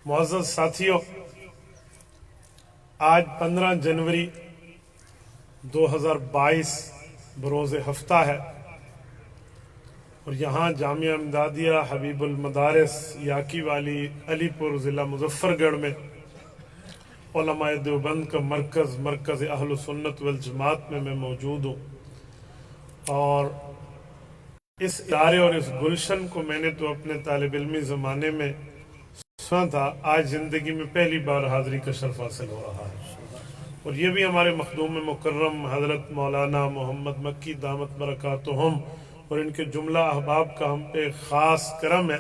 معزز ساتھیوں، آج 15 جنوری 2022 بروز ہفتہ ہے اور یہاں جامعہ امدادیہ حبیب المدارس یاکی والی علی پور ضلع مظفر گڑھ میں علماء دیوبند کا مرکز اہل سنت والجماعت میں موجود ہوں، اور اس ادارے اور اس گلشن کو میں نے تو اپنے طالب علمی زمانے میں سنا تھا، آج زندگی میں پہلی بار حاضری کا شرف حاصل ہو رہا ہے، اور یہ بھی ہمارے مخدوم مکرم حضرت مولانا محمد مکی دامت برکاتہم اور ان کے جملہ احباب کا ہم پہ خاص کرم ہے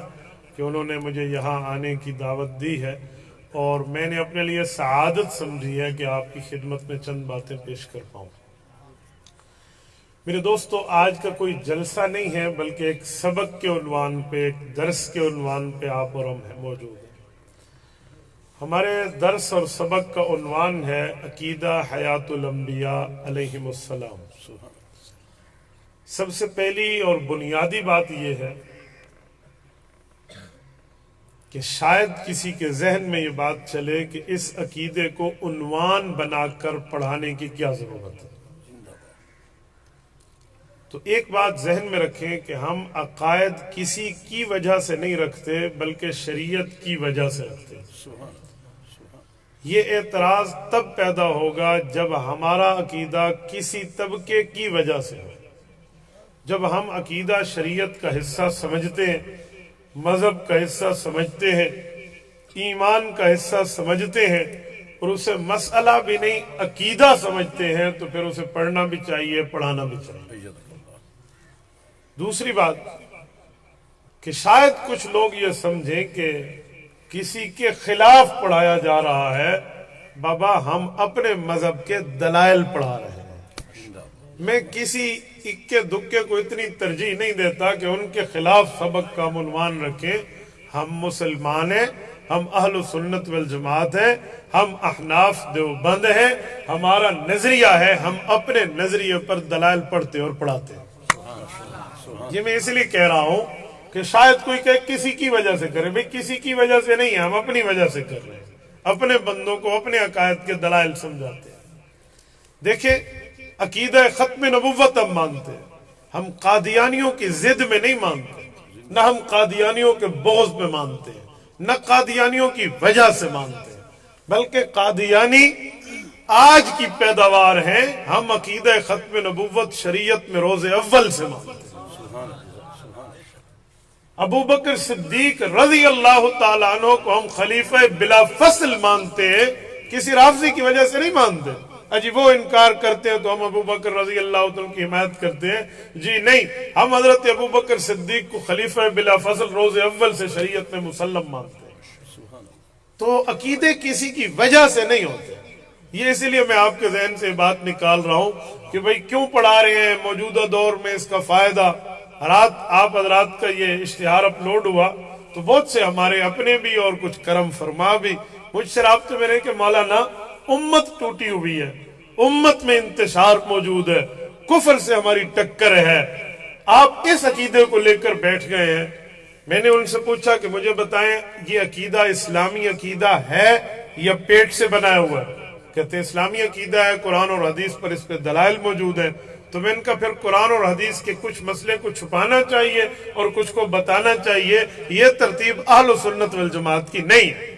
کہ انہوں نے مجھے یہاں آنے کی دعوت دی ہے، اور میں نے اپنے لیے سعادت سمجھی ہے کہ آپ کی خدمت میں چند باتیں پیش کر پاؤں۔ میرے دوستو، آج کا کوئی جلسہ نہیں ہے بلکہ ایک سبق کے عنوان پہ، ایک درس کے عنوان پہ آپ اور ہم موجود ہیں۔ ہمارے درس اور سبق کا عنوان ہے عقیدہ حیات الانبیاء علیہم السلام۔ سب سے پہلی اور بنیادی بات یہ ہے کہ شاید کسی کے ذہن میں یہ بات چلے کہ اس عقیدے کو عنوان بنا کر پڑھانے کی کیا ضرورت ہے۔ تو ایک بات ذہن میں رکھیں کہ ہم عقائد کسی کی وجہ سے نہیں رکھتے بلکہ شریعت کی وجہ سے رکھتے ہیں۔ یہ اعتراض تب پیدا ہوگا جب ہمارا عقیدہ کسی طبقے کی وجہ سے ہو۔ جب ہم عقیدہ شریعت کا حصہ سمجھتے ہیں، مذہب کا حصہ سمجھتے ہیں، ایمان کا حصہ سمجھتے ہیں، اور اسے مسئلہ بھی نہیں عقیدہ سمجھتے ہیں، تو پھر اسے پڑھنا بھی چاہیے، پڑھانا بھی چاہیے۔ دوسری بات کہ شاید کچھ لوگ یہ سمجھیں کہ کسی کے خلاف پڑھایا جا رہا ہے، بابا ہم اپنے مذہب کے دلائل پڑھا رہے ہیں۔ میں کسی اکے دکے کو اتنی ترجیح نہیں دیتا کہ ان کے خلاف سبق کا عنوان رکھیں۔ ہم مسلمان ہیں، ہم اہل سنت والجماعت ہیں، ہم احناف دیوبند ہیں، ہمارا نظریہ ہے، ہم اپنے نظریے پر دلائل پڑھتے اور پڑھاتے ہیں۔ یہ میں اس لیے کہہ رہا ہوں کہ شاید کوئی کہ کسی کی وجہ سے کرے، بھئی کسی کی وجہ سے نہیں ہے، ہم اپنی وجہ سے کر رہے ہیں، اپنے بندوں کو اپنے عقائد کے دلائل سمجھاتے ہیں۔ دیکھیں، عقیدہ ختم نبوت ہم مانتے ہیں، ہم قادیانیوں کی ضد میں نہیں مانتے، نہ ہم قادیانیوں کے بغض میں مانتے ہیں، نہ قادیانیوں کی وجہ سے مانتے ہیں، بلکہ قادیانی آج کی پیداوار ہیں۔ ہم عقیدہ ختم نبوت شریعت میں روز اول سے مانتے ہیں۔ ابو بکر صدیق رضی اللہ تعالیٰ عنہ کو ہم خلیفہ بلا فصل مانتے ہیں، کسی رافضی کی وجہ سے نہیں مانتے۔ جی وہ انکار کرتے ہیں تو ہم ابو بکر رضی اللہ تعالیٰ کی حمایت کرتے ہیں؟ جی نہیں، ہم حضرت ابو بکر صدیق کو خلیفہ بلا فصل روز اول سے شریعت میں مسلم مانتے ہیں۔ تو عقیدے کسی کی وجہ سے نہیں ہوتے۔ یہ اسی لیے میں آپ کے ذہن سے بات نکال رہا ہوں کہ بھئی کیوں پڑھا رہے ہیں، موجودہ دور میں اس کا فائدہ۔ رات آپ حضرات کا یہ اشتہار اپلوڈ ہوا تو بہت سے ہمارے اپنے بھی اور کچھ کرم فرما بھی مجھ سے رابطے میں رہے کہ مولانا امت ٹوٹی ہوئی ہے، امت میں انتشار موجود ہے، کفر سے ہماری ٹکر ہے، آپ اس عقیدے کو لے کر بیٹھ گئے ہیں۔ میں نے ان سے پوچھا کہ مجھے بتائیں یہ عقیدہ اسلامی عقیدہ ہے یا پیٹ سے بنایا ہوا ہے؟ کہتے ہیں اسلامی عقیدہ ہے، قرآن اور حدیث پر اس پہ دلائل موجود ہیں۔ تو میں ان کا پھر قرآن اور حدیث کے کچھ مسئلے کو چھپانا چاہیے اور کچھ کو بتانا چاہیے۔ یہ ترتیب اہل سنت والجماعت کی نہیں ہے،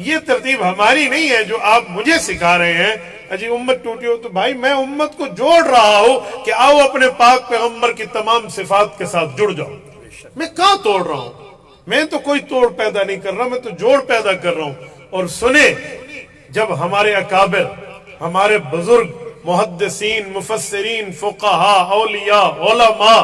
یہ ترتیب ہماری نہیں ہے جو آپ مجھے سکھا رہے ہیں۔ جی امت ٹوٹی ہو، تو بھائی میں امت کو جوڑ رہا ہوں کہ آؤ اپنے پاک پیغمبر کی تمام صفات کے ساتھ جڑ جاؤ۔ میں کہاں توڑ رہا ہوں؟ میں تو کوئی توڑ پیدا نہیں کر رہا، میں تو جوڑ پیدا کر رہا ہوں۔ اور سنیں، جب ہمارے اکابر، ہمارے بزرگ محدثین، مفسرین، فقہاء، اولیاء، علماء،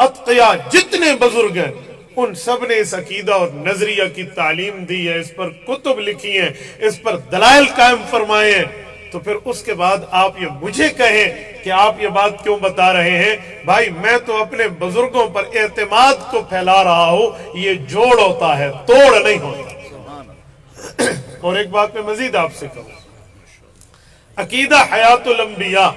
اتقیاء، جتنے بزرگ ہیں، ان سب نے اس عقیدہ اور نظریہ کی تعلیم دی ہے، اس پر کتب لکھی ہیں، اس پر دلائل قائم فرمائے ہیں۔ تو پھر اس کے بعد آپ یہ مجھے کہیں کہ آپ یہ بات کیوں بتا رہے ہیں؟ بھائی میں تو اپنے بزرگوں پر اعتماد کو پھیلا رہا ہوں، یہ جوڑ ہوتا ہے، توڑ نہیں ہوتا۔ اور ایک بات میں مزید آپ سے کہوں، عقیدہ حیات الانبیاء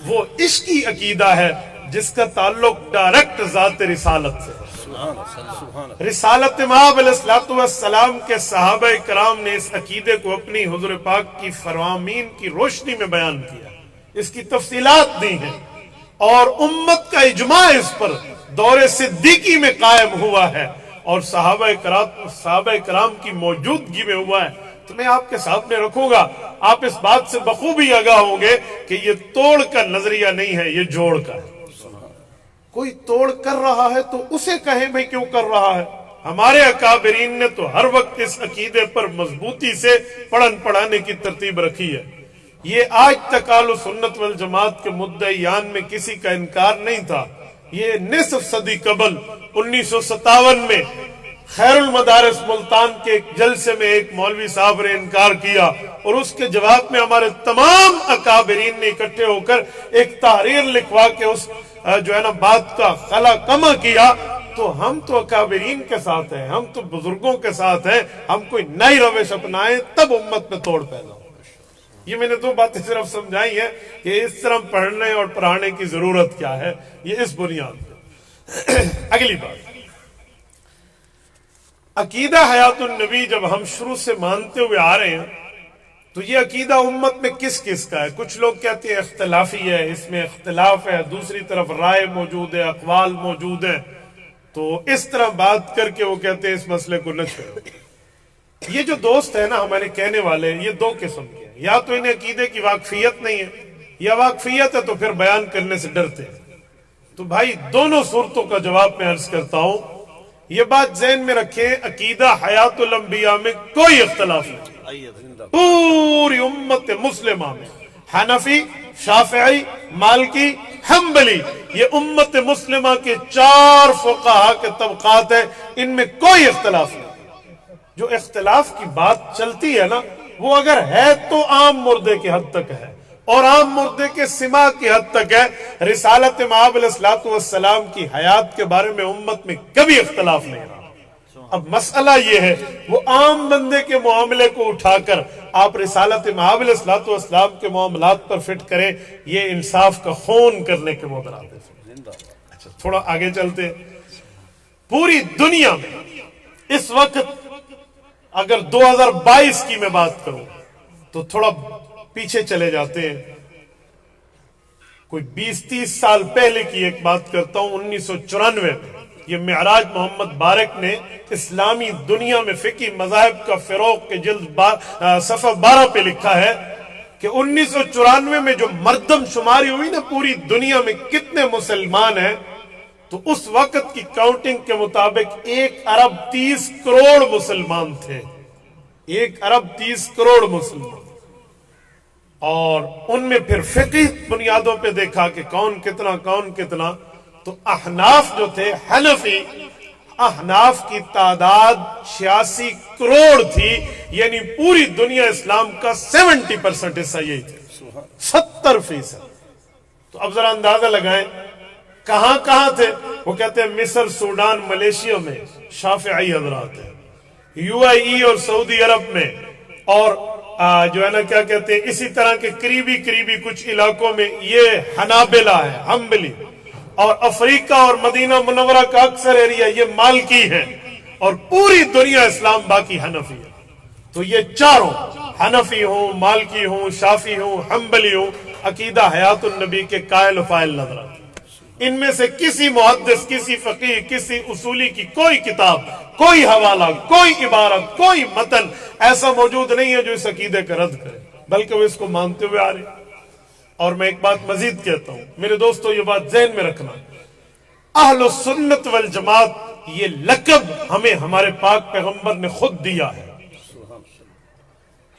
وہ عشقی عقیدہ ہے جس کا تعلق ڈائریکٹ ذات رسالت سے ہے۔ رسالت مآب علیہ الصلوۃ والسلام کے صحابہ کرام نے اس عقیدے کو اپنی حضور پاک کی فرامین کی روشنی میں بیان کیا، اس کی تفصیلات دی ہیں، اور امت کا اجماع اس پر دور صدیقی میں قائم ہوا ہے اور صحابہ کرام کی موجودگی میں ہوا ہے۔ تو میں آپ کے سامنے رکھوں گا، آپ اس بات سے بخوبی آگاہ ہوں گے کہ یہ توڑ کا نظریہ نہیں ہے، یہ جوڑ کا ہے۔ کوئی توڑ کر رہا ہے تو اسے کہیں بھئی کیوں کر رہا ہے؟ ہمارے اکابرین نے تو ہر وقت اس عقیدے پر مضبوطی سے پڑھن پڑھانے کی ترتیب رکھی ہے۔ یہ آج تک اہل سنت والجماعت کے مدعیان میں کسی کا انکار نہیں تھا۔ یہ نصف صدی قبل 1957 میں خیر المدارس ملتان کے ایک جلسے میں ایک مولوی صاحب نے انکار کیا، اور اس کے جواب میں ہمارے تمام اکابرین نے اکٹھے ہو کر ایک تحریر لکھوا کے اس بات کا خلا کما کیا۔ تو ہم تو اکابرین کے ساتھ ہیں، ہم تو بزرگوں کے ساتھ ہیں، ہم کوئی نئی روش اپنائیں تب امت میں توڑ پیدا ہو۔ یہ میں نے دو باتیں صرف سمجھائی ہیں کہ اس طرح پڑھنے اور پڑھانے کی ضرورت کیا ہے، یہ اس بنیاد پہ۔ اگلی بات، عقیدہ حیات النبی جب ہم شروع سے مانتے ہوئے آ رہے ہیں تو یہ عقیدہ امت میں کس کس کا ہے؟ کچھ لوگ کہتے ہیں اختلافی ہے، اس میں اختلاف ہے، دوسری طرف رائے موجود ہے، اقوال موجود ہیں، تو اس طرح بات کر کے وہ کہتے ہیں اس مسئلے کو نہ چھوڑو۔ یہ جو دوست ہیں نا ہمارے کہنے والے، یہ دو قسم کے ہیں، یا تو انہیں عقیدے کی واقفیت نہیں ہے، یا واقفیت ہے تو پھر بیان کرنے سے ڈرتے ہیں۔ تو بھائی دونوں صورتوں کا جواب میں عرض کرتا ہوں۔ یہ بات ذہن میں رکھیں، عقیدہ حیات الانبیاء میں کوئی اختلاف نہیں، پوری امت مسلمہ میں حنفی، شافعی، مالکی، حنبلی، یہ امت مسلمہ کے 4 فقہا کے طبقات ہیں، ان میں کوئی اختلاف نہیں۔ جو اختلاف کی بات چلتی ہے نا، وہ اگر ہے تو عام مردے کے حد تک ہے، اور عام مردے کے سماع کی حد تک ہے۔ رسالت مآب علیہ الصلوۃ والسلام کی حیات کے بارے میں امت میں کبھی اختلاف نہیں رہا۔ اب مسئلہ یہ ہے، وہ عام بندے کے معاملے کو اٹھا کر آپ رسالت مآب علیہ الصلوۃ والسلام کے معاملات پر فٹ کریں، یہ انصاف کا خون کرنے کے مترادف ہے۔ اچھا تھوڑا آگے چلتے ہیں۔ پوری دنیا میں اس وقت اگر 2022 کی میں بات کروں تو تھوڑا پیچھے چلے جاتے ہیں، کوئی 20-30 سال پہلے کی ایک بات کرتا ہوں۔ 1994 میں یہ معراج محمد بارک نے اسلامی دنیا میں فقہی مذاہب کا فروغ کے جلد صفحہ 12 پہ لکھا ہے کہ 1994 میں جو مردم شماری ہوئی نا پوری دنیا میں کتنے مسلمان ہیں، تو اس وقت کی کاؤنٹنگ کے مطابق 1.30 ارب مسلمان تھے۔ 1.30 ارب مسلمان، اور ان میں پھر فقہی بنیادوں پہ دیکھا کہ کون کتنا، تو احناف جو تھے، حنفی احناف کی تعداد 86 کروڑ تھی، یعنی پوری دنیا اسلام کا 70% حصہ یہی تھے، 70%۔ تو اب ذرا اندازہ لگائیں کہاں تھے؟ وہ کہتے ہیں مصر، سوڈان، ملیشیا میں شافعی حضرات ہیں، UAE اور سعودی عرب میں، اور جو ہے نا کیا کہتے ہیں، اسی طرح کے قریبی کچھ علاقوں میں یہ حنابلہ ہے، حنبلی، اور افریقہ اور مدینہ منورہ کا اکثر ایریا یہ مالکی ہے، اور پوری دنیا اسلام باقی حنفی ہے۔ تو یہ چاروں، حنفی ہوں، مالکی ہوں، شافی ہوں، حنبلی ہوں، عقیدہ حیات النبی کے قائل و فاعل نظر آتے ہیں۔ ان میں سے کسی محدث، کسی فقیہ، کسی اصولی کی کوئی کتاب، کوئی حوالہ، کوئی عبارت، کوئی متن ایسا موجود نہیں ہے جو اس عقیدے کا رد کرے، بلکہ وہ اس کو مانتے ہوئے آ رہے ہیں۔ اور میں ایک بات مزید کہتا ہوں میرے دوستو، یہ بات ذہن میں رکھنا، اہل السنت والجماعت یہ لقب ہمیں ہمارے پاک پیغمبر نے خود دیا ہے۔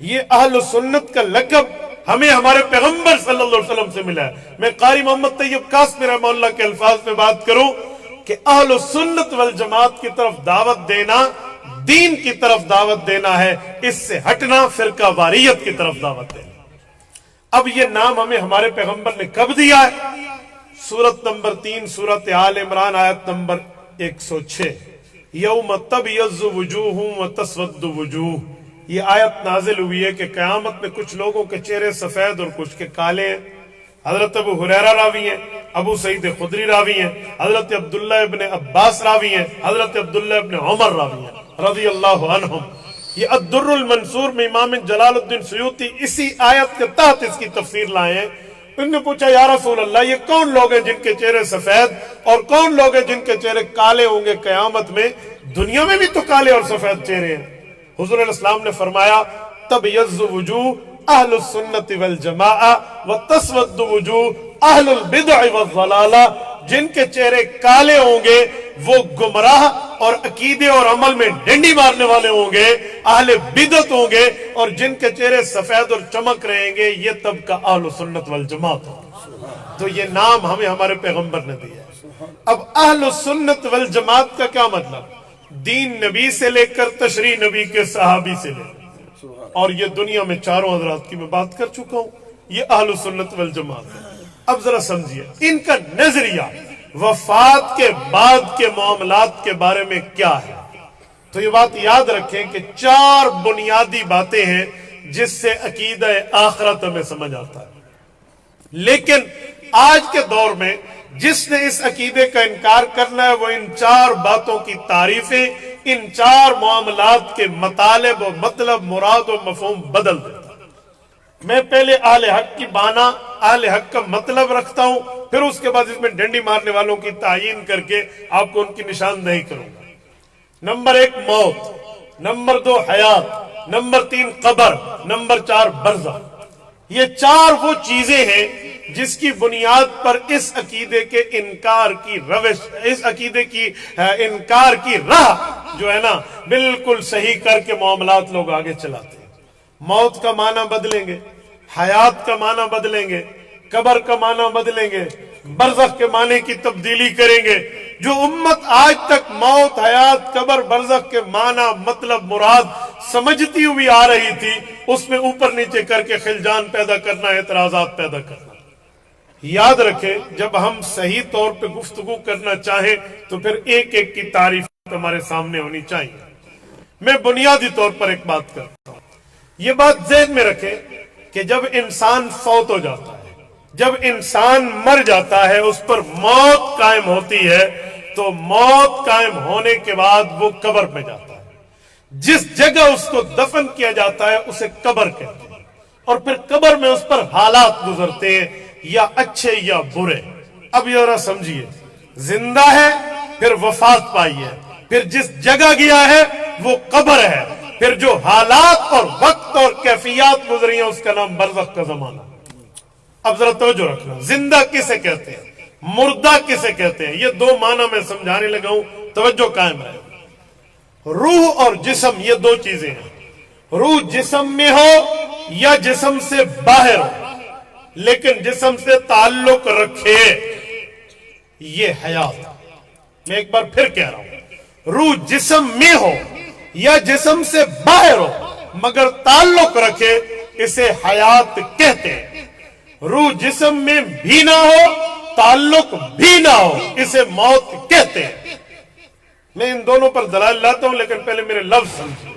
یہ اہل السنت کا لقب ہمیں ہمارے پیغمبر صلی اللہ علیہ وسلم سے ملا ہے۔ میں قاری محمد طیب قاسمی رحمہ اللہ کے الفاظ میں بات کروں کہ اہل السنت والجماعت کی طرف دعوت دینا دین کی طرف دعوت دینا ہے، اس سے ہٹنا فرقہ واریت کی طرف دعوت دینا۔ اب یہ نام ہمیں ہمارے پیغمبر نے کب دیا ہے؟ سورت نمبر 3 سورت آل عمران آیت نمبر 106، یوم تبیض وجوہ وتسود وجوہ۔ یہ آیت نازل ہوئی ہے کہ قیامت میں کچھ لوگوں کے چہرے سفید اور کچھ کے کالے ہیں۔ حضرت ابو ہریرہ راوی ہیں، ابو سعید خدری راوی ہیں، حضرت عبداللہ ابن عباس راوی ہیں، حضرت عبداللہ ابن عمر راوی ہیں رضی اللہ عنہم۔ یہ الدر المنصور میں امام جلال الدین سیوطی اسی آیت کے تحت اس کی تفسیر لائے ہیں۔ انہوں نے پوچھا یا رسول اللہ یہ کون لوگ ہیں جن کے چہرے سفید اور کون لوگ ہیں جن کے چہرے کالے ہوں گے قیامت میں؟ دنیا میں بھی تو کالے اور سفید چہرے ہیں۔ حضور علیہ السلام نے فرمایا تبیض وجوہ اہل السنت والجماعہ وتسود وجوہ اہل البدع والضلالہ، جن کے چہرے کالے ہوں گے وہ گمراہ اور عقیدے اور عمل میں ڈنڈی مارنے والے ہوں گے، اہل بدعت ہوں گے، اور جن کے چہرے سفید اور چمک رہیں گے یہ طبقہ اہل سنت والجماعت ہوگا۔ تو یہ نام ہمیں ہمارے پیغمبر نے دیا ہے۔ اب اہل سنت والجماعت کا کیا مطلب؟ دین نبی سے لے کر تشریع نبی کے صحابی سے لے کر، اور یہ دنیا میں چاروں حضرات کی میں بات کر چکا ہوں، یہ اہل سنت والجماعت ہے۔ اب ذرا سمجھیے ان کا نظریہ وفات کے بعد کے معاملات کے بارے میں کیا ہے۔ تو یہ بات یاد رکھیں کہ 4 بنیادی باتیں ہیں جس سے عقیدہ آخرت ہمیں سمجھ آتا ہے، لیکن آج کے دور میں جس نے اس عقیدے کا انکار کرنا ہے وہ ان 4 باتوں کی تعریفیں، ان 4 معاملات کے مطالب و مطلب مراد و مفہوم بدل دیتا ہے۔ میں پہلے اہل حق کی بانا، اہل حق کا مطلب رکھتا ہوں، پھر اس کے بعد اس میں ڈنڈی مارنے والوں کی تعین کر کے آپ کو ان کی نشاندہی کروں گا۔ نمبر 1 موت، نمبر 2 حیات، نمبر 3 قبر، نمبر 4 برزخ۔ یہ 4 وہ چیزیں ہیں جس کی بنیاد پر اس عقیدے کے انکار کی روش، اس عقیدے کی انکار کی راہ جو ہے نا بالکل صحیح کر کے معاملات لوگ آگے چلاتے ہیں۔ موت کا معنی بدلیں گے، حیات کا معنی بدلیں گے، قبر کا معنی بدلیں گے، برزخ کے معنی کی تبدیلی کریں گے۔ جو امت آج تک موت، حیات، قبر، برزخ کے معنی مطلب مراد سمجھتی ہوئی آ رہی تھی، اس میں اوپر نیچے کر کے خلجان پیدا کرنا، اعتراضات پیدا کرنا۔ یاد رکھیں جب ہم صحیح طور پہ گفتگو کرنا چاہیں تو پھر ایک ایک کی تعریف ہمارے سامنے ہونی چاہیے۔ میں بنیادی طور پر ایک بات کرتا ہوں، یہ بات ذہن میں رکھیں کہ جب انسان فوت ہو جاتا ہے، جب انسان مر جاتا ہے، اس پر موت قائم ہوتی ہے، تو موت قائم ہونے کے بعد وہ قبر میں جاتا ہے۔ جس جگہ اس کو دفن کیا جاتا ہے اسے قبر کہتے ہیں، اور پھر قبر میں اس پر حالات گزرتے ہیں، یا اچھے یا برے۔ اب یہ ذرا سمجھیے، زندہ ہے، پھر وفات پائی ہے، پھر جس جگہ گیا ہے وہ قبر ہے، پھر جو حالات اور وقت اور کیفیات گزری ہیں اس کا نام برزخ کا زمانہ۔ اب ذرا توجہ رکھنا، زندہ کسے کہتے ہیں، مردہ کسے کہتے ہیں، یہ 2 معنی میں سمجھانے لگا ہوں، توجہ قائم رہے۔ روح اور جسم یہ 2 چیزیں ہیں، روح جسم میں ہو یا جسم سے باہر ہو، لیکن جسم سے تعلق رکھے، یہ حیات۔ میں ایک بار پھر کہہ رہا ہوں، روح جسم میں ہو یا جسم سے باہر ہو مگر تعلق رکھے، اسے حیات کہتے ہیں۔ روح جسم میں بھی نہ ہو، تعلق بھی نہ ہو، اسے موت کہتے ہیں۔ میں ان دونوں پر دلائل لاتا ہوں، لیکن پہلے میرے لفظ سمجھیں۔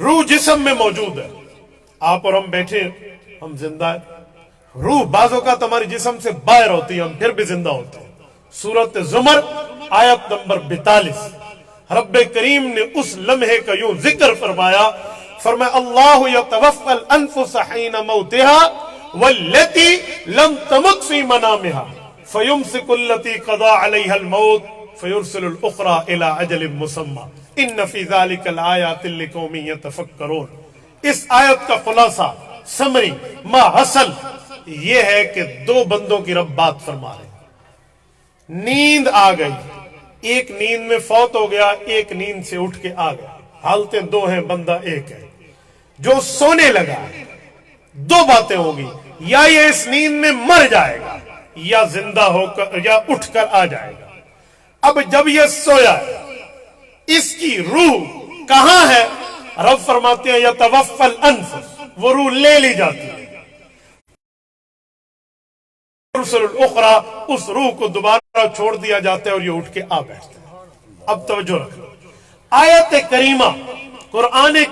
روح جسم میں موجود ہے، آپ اور ہم بیٹھے ہیں، ہم زندہ ہیں۔ روح بعض اوقات ہماری جسم سے باہر ہوتی ہے، ہم پھر بھی زندہ ہوتے ہیں۔ سورۃ زمر آیت نمبر 42، رب کریم نے اس لمحے کا یوں ذکر فرمایا، فرمایا اللہ یتوفی الانفس حین موتها واللتی لم تمت فی منامها فیمسک التی قضى علیها الموت فیرسل الاخرى الى اجل مسمى ان فی ذلک الآیات لقوم یتفکرون۔ اس آیت کا خلاصہ، سمری، ما حصل یہ ہے کہ 2 بندوں کی رب بات فرما رہے ہیں۔ نیند آ گئی، ایک نیند میں فوت ہو گیا، ایک نیند سے اٹھ کے آ گیا، حالتیں 2 ہیں، بندہ ایک ہے۔ جو سونے لگا 2 باتیں ہوگی، یا یہ اس نیند میں مر جائے گا یا زندہ ہو کر یا اٹھ کر آ جائے گا۔ اب جب یہ سویا ہے، اس کی روح کہاں ہے؟ رب فرماتے ہیں یتوفی الانفس، وہ روح لے لی جاتی ہے، اس روح کو دوبارہ چھوڑ دیا جاتا ہے اور یہ اٹھ کے آ بیٹھتا ہے۔ اب توجہ رکھنا، آیت کریمہ قرآن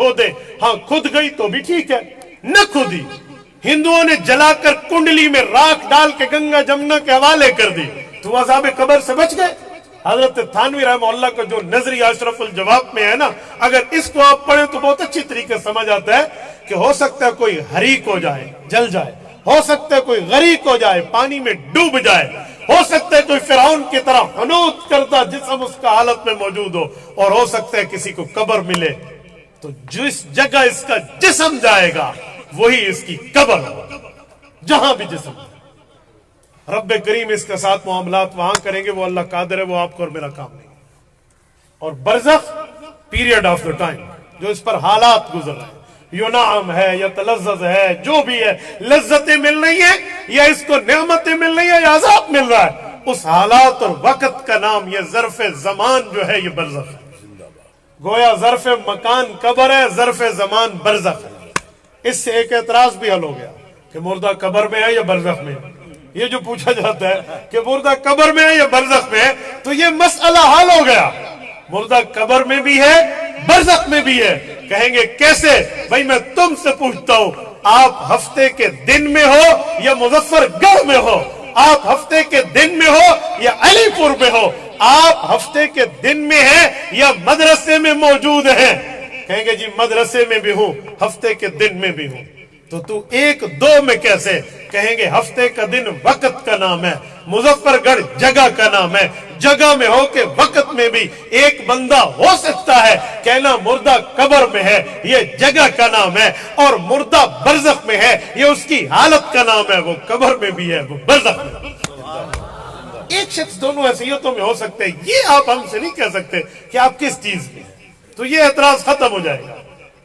کھودے. ہاں کھد گئی تو بھی ٹھیک ہے, نہ کھدی, ہندوؤں نے جلا کر کنڈلی میں راکھ ڈال کے گنگا جمنا کے حوالے کر دی, تو عذاب قبر سے بچ گئے. حضرت تھانوی رحمہ اللہ کا جو نظریہ اشرف الجواب میں ہے نا, اگر اس کو آپ پڑھیں تو بہت اچھی طریقے سمجھ آتا ہے کہ ہو سکتا ہے کوئی حریق ہو جائے, جل جائے, ہو سکتا ہے کوئی غریق ہو جائے, پانی میں ڈوب جائے, ہو سکتا ہے کوئی فرعون کی طرح حنوط کرتا جسم اس کا حالت میں موجود ہو, اور ہو سکتا ہے کسی کو قبر ملے تو جس جگہ اس کا جسم جائے گا وہی اس کی قبر ہو, جہاں بھی جسم. رب کریم اس کے ساتھ معاملات وہاں کریں گے, وہ اللہ قادر ہے, وہ آپ کو اور میرا کام نہیں. اور برزخ پیریڈ آف دا ٹائم, جو اس پر حالات گزر رہے ہیں, ینعم ہے یا تلذذ ہے, جو بھی ہے, لذتیں مل رہی ہیں یا اس کو نعمتیں مل رہی ہیں یا عذاب مل رہا ہے, اس حالات اور وقت کا نام یہ ظرف زمان جو ہے یہ برزخ ہے. گویا ظرف مکان قبر ہے, ظرف زمان برزخ ہے. اس سے ایک اعتراض بھی حل ہو گیا کہ مردہ قبر میں ہے یا برزخ میں ہے. یہ جو پوچھا جاتا ہے کہ مردہ قبر میں ہے یا برزخ میں ہے, تو یہ مسئلہ حل ہو گیا. مردہ قبر میں بھی ہے, برزخ میں بھی ہے. کہیں گے کیسے؟ بھائی میں تم سے پوچھتا ہوں, آپ ہفتے کے دن میں ہو یا مظفر گڑھ میں ہو, آپ ہفتے کے دن میں ہو یا علی پور میں ہو, آپ ہفتے کے دن میں ہیں یا مدرسے میں موجود ہیں؟ کہیں گے جی مدرسے میں بھی ہوں, ہفتے کے دن میں بھی ہوں. تو ایک دو میں کیسے؟ کہیں گے ہفتے کا دن وقت کا نام ہے, مظفر گڑھ جگہ کا نام ہے. جگہ میں ہو کہ وقت میں بھی ایک بندہ ہو سکتا ہے. کہنا مردہ قبر میں ہے یہ جگہ کا نام ہے, اور مردہ برزخ میں ہے یہ اس کی حالت کا نام ہے. وہ قبر میں بھی ہے, وہ برزخ میں بھی. ایک شخص دونوں حیثیتوں میں ہو سکتے ہیں. یہ آپ ہم سے نہیں کہہ سکتے کہ آپ کس چیز میں ہیں, تو یہ اعتراض ختم ہو جائے گا.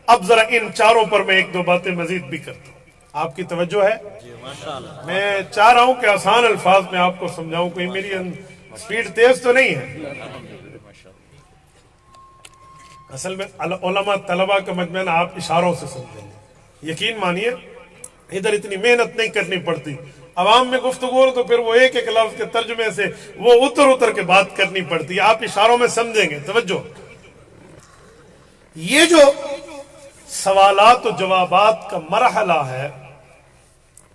اب ذرا ان چاروں پر میں ایک دو باتیں مزید بھی کرتا ہوں. آپ کی توجہ ہے؟ میں چاہ رہا ہوں کہ آسان الفاظ میں آپ کو سمجھاؤں, کوئی میری سپیڈ تیز تو نہیں ہے. اصل میں علماء طلبہ کا مجمع آپ اشاروں سے سمجھیں گے. یقین مانیے ادھر اتنی محنت نہیں کرنی پڑتی. عوام میں گفتگو ہو تو پھر وہ ایک ایک لفظ کے ترجمے سے وہ اتر کے بات کرنی پڑتی ہے. آپ اشاروں میں سمجھیں گے. توجہ, یہ جو سوالات و جوابات کا مرحلہ ہے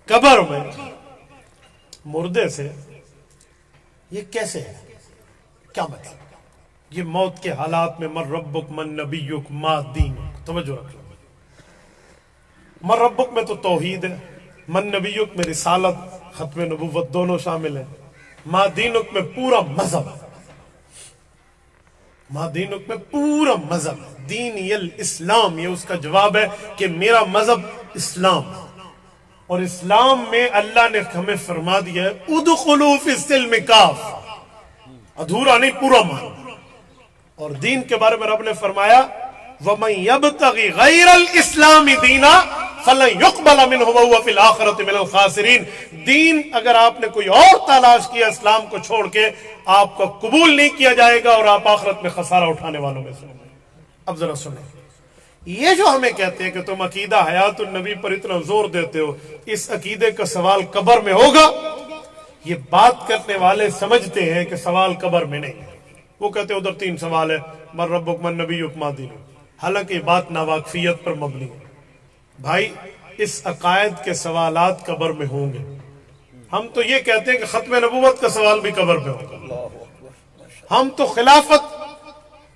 قبر میں مردے سے, یہ کیسے ہے؟ کیا مطلب؟ یہ موت کے حالات میں من ربک من نبیک ما دینک. توجہ رکھ لو, من ربک میں تو توحید ہے, من نبیک میں رسالت ختم نبوت دونوں شامل ہیں, ما دینک میں پورا مذہب ہے. ما دینک میں پورا مذہب ہے. دینی الاسلام, یہ اس کا جواب ہے کہ میرا مذہب اسلام ہے. اور اسلام میں اللہ نے ہمیں فرما دیا ہے ادخلوا فی السلم کافہ, ادھورا نہیں پورا مان. اور دین کے بارے میں رب نے فرمایا وَمَن يَبْتَغِ غَيْرَ الْإِسْلَامِ دِينًا فَلَن يُقْبَلَ مِنْهُ وَهُوَ فِي الْآخِرَةِ مِنَ الْخَاسِرِينَ. دین اگر آپ نے کوئی اور تلاش کیا اسلام کو چھوڑ کے, آپ کا قبول نہیں کیا جائے گا اور آپ آخرت میں خسارہ اٹھانے والوں میں سے ہوں گے. اب ذرا سنیں, یہ جو ہمیں کہتے ہیں کہ تم عقیدہ حیات النبی پر اتنا زور دیتے ہو, اس عقیدے کا سوال قبر میں ہوگا, یہ بات کرنے والے سمجھتے ہیں کہ سوال قبر میں نہیں ہے. وہ کہتے ہیں ادھر 3 سوال ہے, من ربک من نبیک ما دینک. حالانکہ یہ بات ناواقفیت پر مبنی ہے. بھائی اس عقائد کے سوالات قبر میں ہوں گے. ہم تو یہ کہتے ہیں کہ ختم نبوت کا سوال بھی قبر میں ہوگا. ہم تو خلافت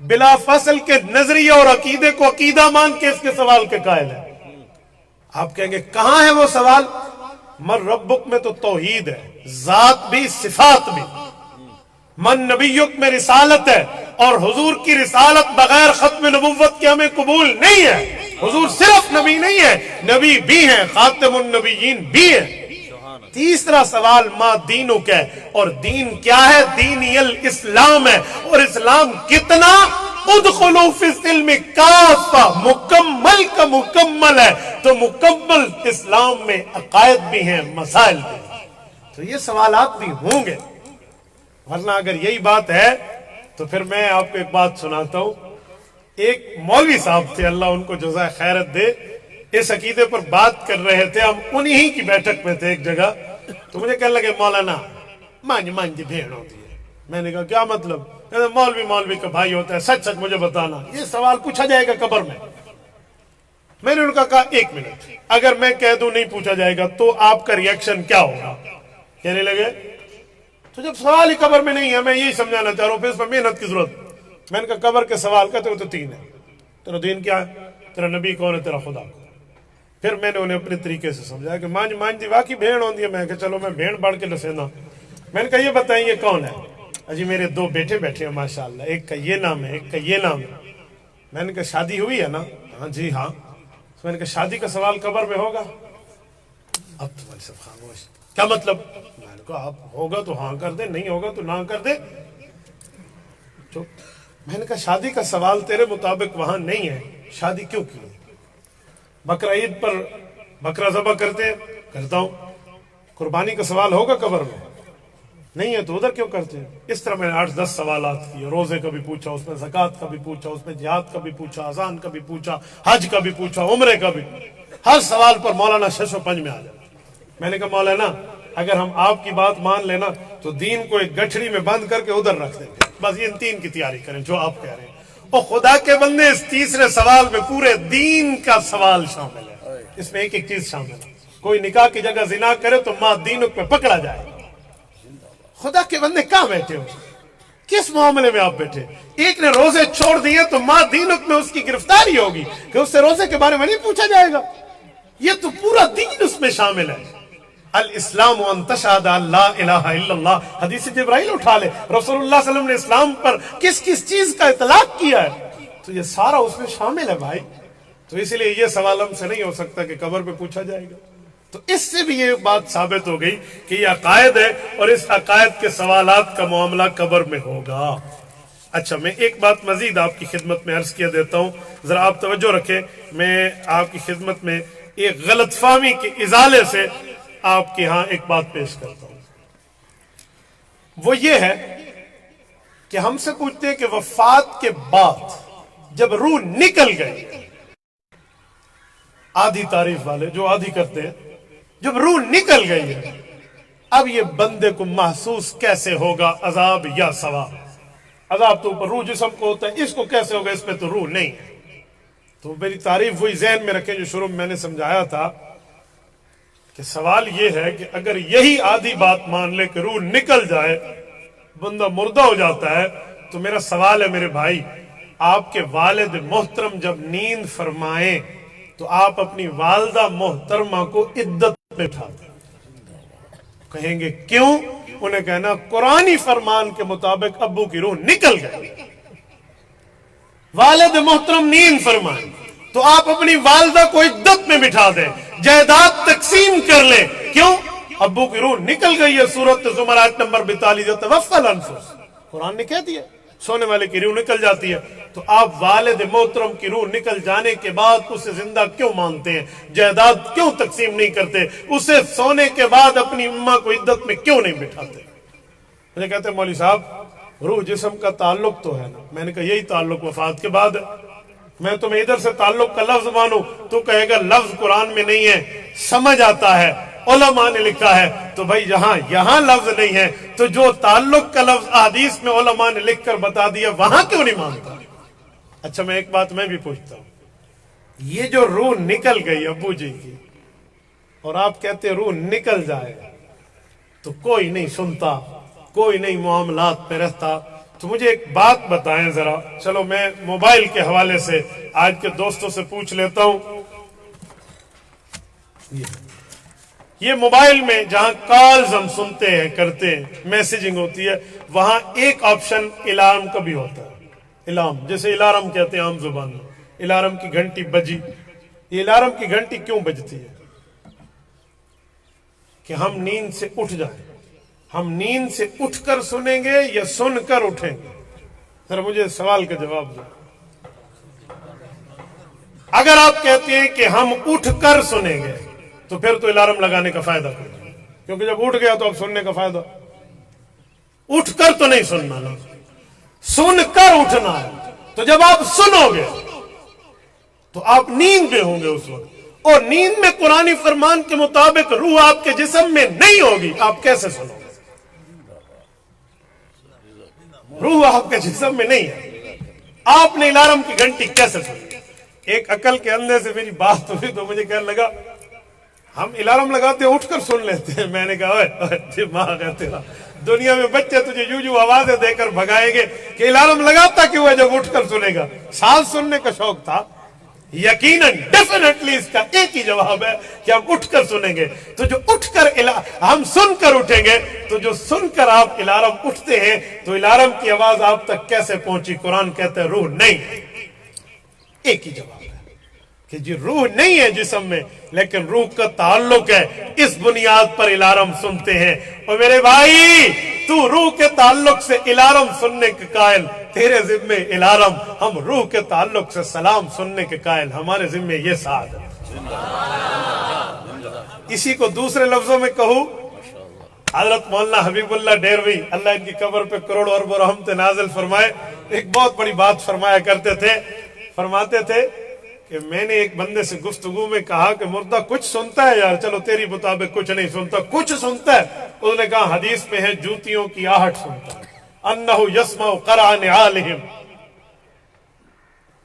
بلا فصل کے نظریے اور عقیدے کو عقیدہ مان کے اس کے سوال کے قائل ہیں. آپ کہیں گے کہاں ہے وہ سوال؟ من ربک میں تو توحید ہے, ذات بھی صفات بھی. من نبیک میں رسالت ہے, اور حضور کی رسالت بغیر ختم نبوت کے ہمیں قبول نہیں ہے. حضور صرف نبی نہیں ہے, نبی بھی ہیں, خاتم النبیین بھی ہیں. تیسرا سوال ما دینک ہے, اور دین کیا ہے؟ دینی الاسلام ہے. اور اسلام کتنا؟ ادخلوا فی السلم کافہ, مکمل کا مکمل ہے. تو مکمل اسلام میں عقائد بھی ہیں, مسائل بھی ہیں. تو یہ سوالات بھی ہوں گے, ورنہ اگر یہی بات ہے تو پھر میں آپ کو ایک بات سناتا ہوں. ایک مولوی صاحب تھے, اللہ ان کو جزائے خیرت دے, اس عقیدے پر بات کر رہے تھے. ہم انہی کی بیٹھک میں تھے ایک جگہ, تو مجھے کہنے لگے مولانا مانج بھیڑ ہوتی ہے. میں نے کہا کیا مطلب؟ مولوی کا بھائی ہوتا ہے, سچ سچ مجھے بتانا, یہ سوال پوچھا جائے گا قبر میں. میں نے ان کا کہا 1 منٹ، اگر میں کہہ دوں نہیں پوچھا جائے گا تو آپ کا ریئیکشن کیا ہوگا؟ کہنے لگے تو جب سوال ہی قبر میں نہیں ہے، میں یہی سمجھانا چاہ رہا ہوں، پھر اس پر محنت کی ضرورت۔ میں نے کہا قبر کے سوال کا تو 3 ہے، تیرا دین کیا ہے، تیرا نبی کون ہے، تیرا خدا کون ہے۔ پھر میں نے انہیں اپنے طریقے سے سمجھایا کہ مانج دی واقعی بھیڑ ہوندی ہے۔ میں کہ چلو میں بھیڑ بڑھ کے دسینا۔ میں نے کہا یہ بتائیں یہ کون ہے؟ اجی میرے 2 بیٹے بیٹھے ہیں ماشاءاللہ، ایک کا یہ نام ہے، ایک کا یہ نام ہے۔ میں نے کہا شادی ہوئی ہے نا؟ ہاں جی ہاں۔ میں نے کہا شادی کا سوال قبر میں ہوگا؟ اب تمہاری سب خاموش، کیا مطلب؟ میں نے کہا آپ ہوگا تو ہاں کر دے، نہیں ہوگا تو نہ کر دے۔ میں نے کہا شادی کا سوال تیرے مطابق وہاں نہیں ہے، شادی کیوں کی؟ بقرہ عید پر بکرا ذبح کرتا ہوں، قربانی کا سوال ہوگا قبر میں؟ نہیں ہے تو ادھر کیوں کرتے ہیں؟ اس طرح میں نے 8-10 سوالات کیے، روزے کا بھی پوچھا، اس میں زکوٰۃ کا بھی پوچھا، اس میں جہاد کا بھی پوچھا، اذان کا بھی پوچھا، حج کا بھی پوچھا، عمرے کا بھی۔ ہر سوال پر مولانا شش و پنج میں آ جائے۔ میں نے کہا مولانا اگر ہم آپ کی بات مان لینا تو دین کو ایک گٹھڑی میں بند کر کے ادھر رکھ دیں گے، بس ان 3 کی تیاری کریں جو آپ کہہ رہے ہیں۔ اور خدا کے بندے اس تیسرے سوال میں پورے دین کا سوال شامل ہے، اس میں ایک چیز شامل ہے۔ کوئی نکاح کی جگہ زنا کرے تو ماں دینک میں پکڑا جائے۔ خدا کے بندے کہاں بیٹھے ہو؟ کس معاملے میں آپ بیٹھے؟ ایک نے روزے چھوڑ دیے تو ماں دینک میں اس کی گرفتاری ہوگی کہ اس سے روزے کے بارے میں نہیں پوچھا جائے گا۔ یہ تو پورا دین اس میں شامل ہے۔ الاسلام ان تشہد ان لا الہ الا اللہ، حدیث جبرائیل اٹھا لے، رسول اللہ صلی اللہ علیہ وسلم نے اسلام پر کس کس چیز کا اطلاق کیا ہے، تو یہ سارا اس میں شامل ہے بھائی۔ تو اس لیے یہ سوال ہم سے نہیں ہو سکتا کہ قبر پہ پوچھا جائے گا۔ تو اس سے بھی یہ بات ثابت ہو گئی کہ یہ عقائد ہے اور اس عقائد کے سوالات کا معاملہ قبر میں ہوگا۔ اچھا میں ایک بات مزید آپ کی خدمت میں عرض کیا دیتا ہوں، ذرا آپ توجہ رکھیں۔ میں آپ کی خدمت میں ایک غلط فہمی کے ازالے سے آپ کے ہاں ایک بات پیش کرتا ہوں۔ وہ یہ ہے کہ ہم سے پوچھتے ہیں کہ وفات کے بعد جب روح نکل گئی، آدھی تعریف والے جو آدھی کرتے ہیں، جب روح نکل گئی ہے اب یہ بندے کو محسوس کیسے ہوگا، عذاب یا ثواب؟ عذاب تو اوپر روح جسم کو ہوتا ہے، اس کو کیسے ہوگا؟ اس پہ تو روح نہیں ہے۔ تو میری تعریف وہی ذہن میں رکھیں جو شروع میں نے سمجھایا تھا کہ سوال یہ ہے کہ اگر یہی آدھی بات مان لے کہ روح نکل جائے بندہ مردہ ہو جاتا ہے، تو میرا سوال ہے میرے بھائی، آپ کے والد محترم جب نیند فرمائیں تو آپ اپنی والدہ محترمہ کو عدت میں اٹھاتے کہیں گے کیوں؟ انہیں کہنا قرآنی فرمان کے مطابق ابو کی روح نکل گئی۔ والد محترم نیند فرمائیں تو آپ اپنی والدہ کو عدت میں بٹھا دیں، جائیداد تقسیم کر لیں، کیوں؟ ابو کی روح نکل گئی ہے۔ سورۃ زمر آیت نمبر 42، توفی الانفس، قرآن نے کہہ دیا سونے والے کی روح نکل جاتی ہے۔ تو آپ والد محترم کی روح نکل جانے کے بعد اسے زندہ کیوں مانتے ہیں؟ جائیداد کیوں تقسیم نہیں کرتے؟ اسے سونے کے بعد اپنی اماں کو عدت میں کیوں نہیں بٹھاتے؟ مجھے کہتے ہیں مولوی صاحب روح جسم کا تعلق تو ہے نا۔ میں نے کہا یہی تعلق وفات کے بعد ہے۔ میں تمہیں ادھر سے تعلق کا لفظ مانوں تو کہے گا لفظ قرآن میں نہیں ہے، سمجھ آتا ہے، علماء نے لکھا ہے۔ تو بھائی یہاں لفظ نہیں ہے تو جو تعلق کا لفظ حدیث میں علماء نے لکھ کر بتا دیا وہاں کیوں نہیں مانتا؟ اچھا میں ایک بات میں بھی پوچھتا ہوں، یہ جو روح نکل گئی ابو جی کی اور آپ کہتے روح نکل جائے تو کوئی نہیں سنتا، کوئی نہیں معاملات پہ رہتا، تو مجھے ایک بات بتائیں ذرا۔ چلو میں موبائل کے حوالے سے آج کے دوستوں سے پوچھ لیتا ہوں۔ یہ موبائل میں جہاں کالز ہم سنتے ہیں کرتے ہیں، میسیجنگ ہوتی ہے، وہاں ایک آپشن الارم کا بھی ہوتا ہے۔ الارم جیسے الارم کہتے ہیں عام زبان میں، الارم کی گھنٹی بجی۔ یہ الارم کی گھنٹی کیوں بجتی ہے؟ کہ ہم نیند سے اٹھ جائیں۔ ہم نیند سے اٹھ کر سنیں گے یا سن کر اٹھیں گے؟ ذرا مجھے سوال کا جواب دو۔ اگر آپ کہتے ہیں کہ ہم اٹھ کر سنیں گے تو پھر تو الارم لگانے کا فائدہ کوئی نہیں، کیونکہ جب اٹھ گیا تو اب سننے کا فائدہ۔ اٹھ کر تو نہیں سننا نا، سن کر اٹھنا ہے۔ تو جب آپ سنو گے تو آپ نیند میں ہوں گے اس وقت، اور نیند میں قرآنی فرمان کے مطابق روح آپ کے جسم میں نہیں ہوگی، آپ کیسے سنو گے؟ روح آپ کے جسم میں نہیں ہے، آپ نے الارم کی گھنٹی کیسے سنی؟ ایک عقل کے اندھے سے میری بات ہوئی تو مجھے کہنے لگا ہم الارم لگاتے اٹھ کر سن لیتے ہیں. میں نے کہا دماغ ہے تیرا, دنیا میں بچے تجھے یوں آوازیں دے کر بھگائیں گے کہ الارم لگاتا کیوں ہے جب اٹھ کر سنے گا. ساز سننے کا شوق تھا, یقیناً ڈیفینیٹلی اس کا ایک ہی جواب ہے کہ ہم اٹھ کر سنیں گے. تو جو اٹھ کر ہم سن کر اٹھیں گے, تو جو سن کر آپ الارم اٹھتے ہیں تو الارم کی آواز آپ تک کیسے پہنچی؟ قرآن کہتے ہیں روح نہیں. ایک ہی جواب ہے کہ جی روح نہیں ہے جسم میں, لیکن روح کا تعلق ہے. اس بنیاد پر الارم سنتے ہیں. اور میرے بھائی تو روح کے تعلق سے الارم سننے کے قائل, تیرے ذمے الارم. ہم روح کے تعلق سے سلام سننے کے قائل, ہمارے ذمے یہ سعادت. اسی کو دوسرے لفظوں میں کہوں, حضرت مولانا حبیب اللہ ڈیروی اللہ ان کی قبر پہ کروڑ ارب رحمت نازل فرمائے, ایک بہت بڑی بات فرمایا کرتے تھے. فرماتے تھے کہ میں نے ایک بندے سے گفتگو میں کہا کہ مردہ کچھ سنتا ہے یار؟ چلو تیری مطابق کچھ نہیں سنتا, کچھ سنتا ہے. اس نے کہا حدیث میں ہے جوتیوں کی آہٹ سنتا ہے. انہ یسمع قرع نعالہم,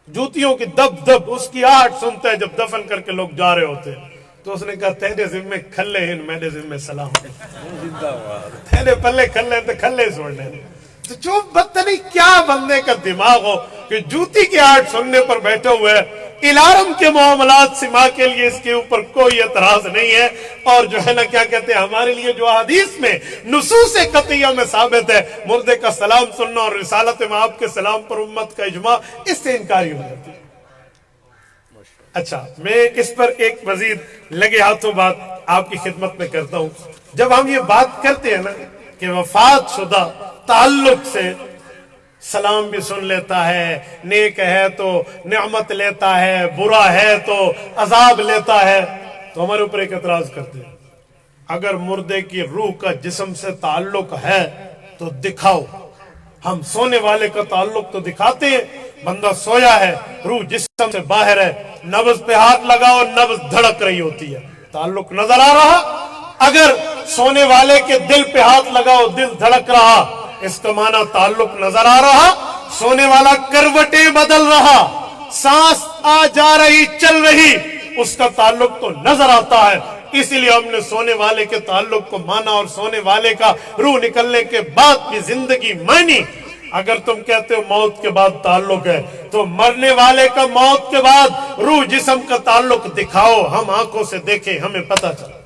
جوتیوں کی دب دب اس کی آہٹ سنتا ہے جب دفن کر کے لوگ جا رہے ہوتے ہیں. تو اس نے کہا تیرے ذمے کھلے ہیں, میرے ذمے سلام. تیرے پلے کھلے ہیں تو کھلے سوڑ لیں. تو جو بدتنی کیا بندے کا دماغ ہو کہ جوتی کی آہٹ سننے پر بیٹھے ہوئے ہے. الارم کے معاملات سے ماں کے لیے اس کے اوپر کوئی اعتراض نہیں ہے. اور جو ہے نا کیا کہتے ہیں, ہمارے لیے جو حدیث میں نصوص قطعیہ میں ثابت ہے, مردے کا سلام سننا اور رسالت مآب کے سلام پر امت کا اجماع, اس سے انکاری ہو جاتی ہے. اچھا, میں اس پر ایک مزید لگے ہاتھوں بات آپ کی خدمت میں کرتا ہوں. جب ہم یہ بات کرتے ہیں نا کہ وفات شدہ تعلق سے سلام بھی سن لیتا ہے, نیک ہے تو نعمت لیتا ہے, برا ہے تو عذاب لیتا ہے, تو ہمارے اوپر ایک اعتراض کرتے ہیں اگر مردے کی روح کا جسم سے تعلق ہے تو دکھاؤ. ہم سونے والے کا تعلق تو دکھاتے ہیں, بندہ سویا ہے, روح جسم سے باہر ہے, نبض پہ ہاتھ لگاؤ, نبض دھڑک رہی ہوتی ہے, تعلق نظر آ رہا. اگر سونے والے کے دل پہ ہاتھ لگاؤ, دل دھڑک رہا, اس کا معنی تعلق نظر آ رہا. سونے والا کروٹیں بدل رہا, سانس آ جا رہی, چل رہی, اس کا تعلق تو نظر آتا ہے. اسی لیے ہم نے سونے والے کے تعلق کو مانا اور سونے والے کا روح نکلنے کے بعد بھی زندگی مانی. اگر تم کہتے ہو موت کے بعد تعلق ہے, تو مرنے والے کا موت کے بعد روح جسم کا تعلق دکھاؤ, ہم آنکھوں سے دیکھیں, ہمیں پتہ چلا.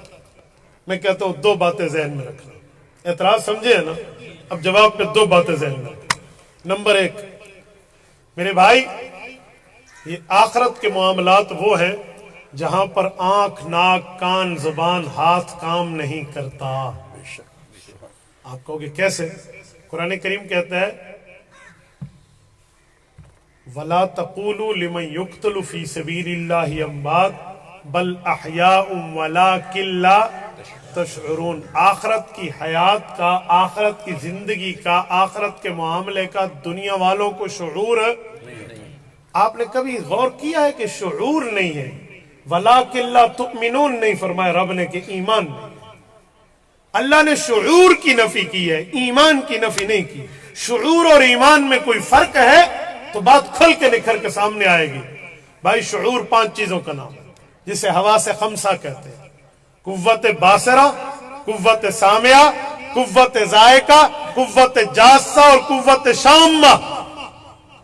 میں کہتا ہوں دو باتیں ذہن میں رکھنا. اعتراض سمجھے نا؟ اب جواب پہ دو باتیں ذہن میں رکھنا. نمبر ایک, میرے بھائی یہ آخرت کے معاملات وہ ہیں جہاں پر آنکھ, ناک, کان, زبان, ہاتھ کام نہیں کرتا. آپ کہو گے کیسے؟ قرآن کریم کہتا ہے وَلَا تَقُولُوا لِمَنْ يُقْتَلُ فِي سَبِيلِ اللَّهِ أَمْوَاتٌ بَلْ أَحْيَاءٌ وَلَٰكِن لَا تشعرون. آخرت کی حیات کا, آخرت کی زندگی کا, آخرت کے معاملے کا دنیا والوں کو شعور. آپ نے کبھی غور کیا ہے کہ شعور نہیں ہے؟ وَلَٰكِن لَا تُؤْمِنُونَ نہیں فرمایا رب نے کہ ایمان نہیں. اللہ نے شعور کی نفی کی ہے, ایمان کی نفی نہیں کی. شعور اور ایمان میں کوئی فرق ہے تو بات کھل کے نکھر کے سامنے آئے گی. بھائی شعور 5 چیزوں کا نام ہے جسے حواس خمسہ کہتے ہیں. قوت باصرہ, قوت سامعہ, قوت ذائقہ, قوت جاسہ اور قوت شامہ.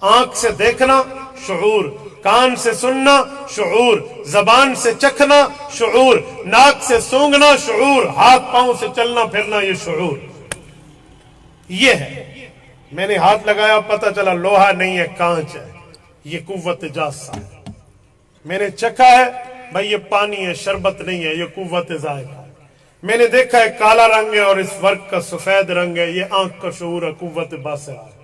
آنکھ سے دیکھنا شعور, کان سے سننا شعور, زبان سے چکھنا شعور, ناک سے سونگنا شعور, ہاتھ پاؤں سے چلنا پھرنا یہ شعور. یہ ہے. میں نے ہاتھ لگایا پتہ چلا لوہا نہیں ہے کانچ ہے, یہ قوت جاسہ ہے. میں نے چکھا ہے بھائی یہ پانی ہے شربت نہیں ہے, یہ قوت ذائقہ ہے. میں نے دیکھا ہے کالا رنگ ہے اور اس ورق کا سفید رنگ ہے, یہ آنکھ کا شعور ہے, قوت باصرہ ہے.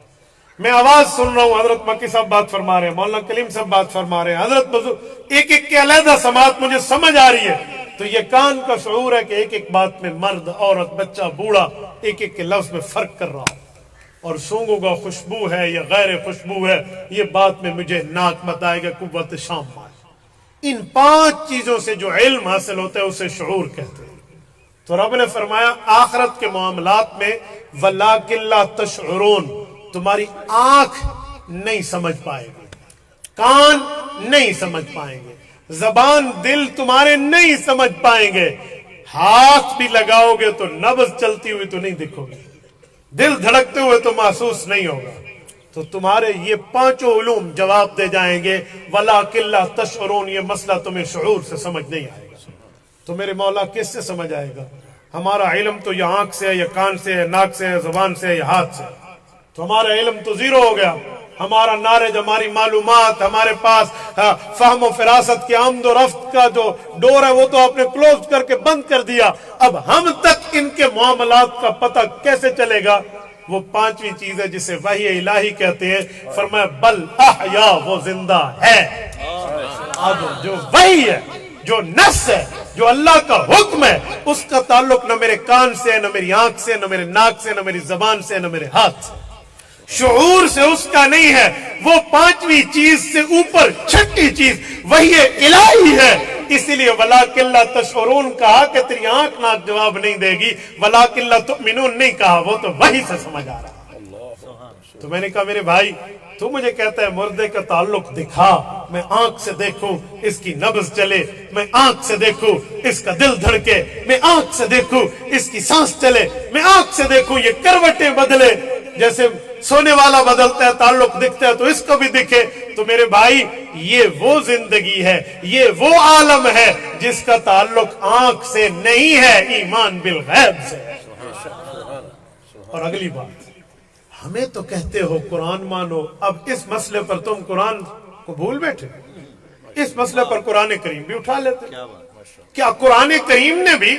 میں آواز سن رہا ہوں, حضرت مکی صاحب بات فرما رہے ہیں, مولانا کلیم صاحب بات فرما رہے ہیں, حضرت بزرگ ایک ایک کے علیحدہ سماعت مجھے سمجھ آ رہی ہے, تو یہ کان کا شعور ہے کہ ایک ایک بات میں مرد, عورت, بچہ, بوڑھا ایک ایک کے لفظ میں فرق کر رہا ہوں. اور سونگوں کا خوشبو ہے یا غیر خوشبو ہے, یہ بات میں مجھے ناک بتائے گا, قوت شام ہے. ان 5 چیزوں سے جو علم حاصل ہوتا ہے اسے شعور کہتے ہیں. تو رب نے فرمایا آخرت کے معاملات میں وَلَٰكِن لَا تَشْعُرُونَ, تمہاری آنکھ نہیں سمجھ پائے گی, کان نہیں سمجھ پائیں گے، زبان دل تمہارے نہیں سمجھ پائیں گے، ہاتھ بھی لگاؤ گے تو نبض چلتی ہوئی تو نہیں دکھو گے، دل دھڑکتے ہوئے تو محسوس نہیں ہوگا، تو تمہارے یہ پانچوں علوم جواب دے جائیں گے وَلَٰكِن لَا تَشْعُرُونَ، یہ مسئلہ تمہیں شعور سے سمجھ نہیں آئے گا۔ تو میرے مولا کس سے سمجھ آئے گا؟ ہمارا علم تو یا آنکھ سے ہے، یا کان سے ہے، ناک سے ہے، زبان سے ہے، یا ہاتھ سے، تو ہمارا علم تو زیرو ہو گیا، ہمارا نالج، ہماری معلومات، ہمارے پاس فہم و فراست کے آمد و رفت کا جو ڈور ہے وہ تو آپ نے کلوز کر کے بند کر دیا، اب ہم تک ان کے معاملات کا پتہ کیسے چلے گا؟ وہ پانچویں چیز ہے جسے وحی الہی کہتے ہیں، فرمایا بل احیا، وہ زندہ ہے۔ اب جو وحی ہے، جو نفس ہے، جو اللہ کا حکم ہے، اس کا تعلق نہ میرے کان سے ہے، نہ میری آنکھ سے، نہ میرے ناک سے، نہ میری زبان سے، نہ میرے ہاتھ سے، شعور سے اس کا نہیں ہے۔ وہ پانچویں چیز سے اوپر چھٹی چیز وحی الہی ہے، اسی لیے وَلَٰكِن لَا تَشْعُرُونَ کہا کہ تیری آنکھ ناک جواب نہیں دے گی، وَلَٰكِن لَا تُؤْمِنُونَ نہیں کہا، وہ تو وحی سے سمجھ آ رہا۔ تو میں نے کہا میرے بھائی تو مجھے کہتا ہے مردے کا تعلق دکھا، میں آنکھ سے دیکھوں اس کی نبض چلے، میں آنکھ سے دیکھوں اس کا دل دھڑکے، میں آنکھ سے دیکھوں اس کی سانس چلے، میں آنکھ سے دیکھوں یہ کروٹیں بدلے، جیسے سونے والا بدلتا ہے تعلق دکھتا ہے تو اس کو بھی دکھے۔ تو میرے بھائی یہ وہ زندگی ہے، یہ وہ عالم ہے جس کا تعلق آنکھ سے نہیں ہے، ایمان بالغیب سے ہے۔ اور اگلی بات، ہمیں تو کہتے ہو قرآن مانو، اب اس مسئلے پر تم قرآن کو بھول بیٹھے، اس مسئلے پر قرآن کریم بھی اٹھا لیتے۔ کیا قرآن کریم نے بھی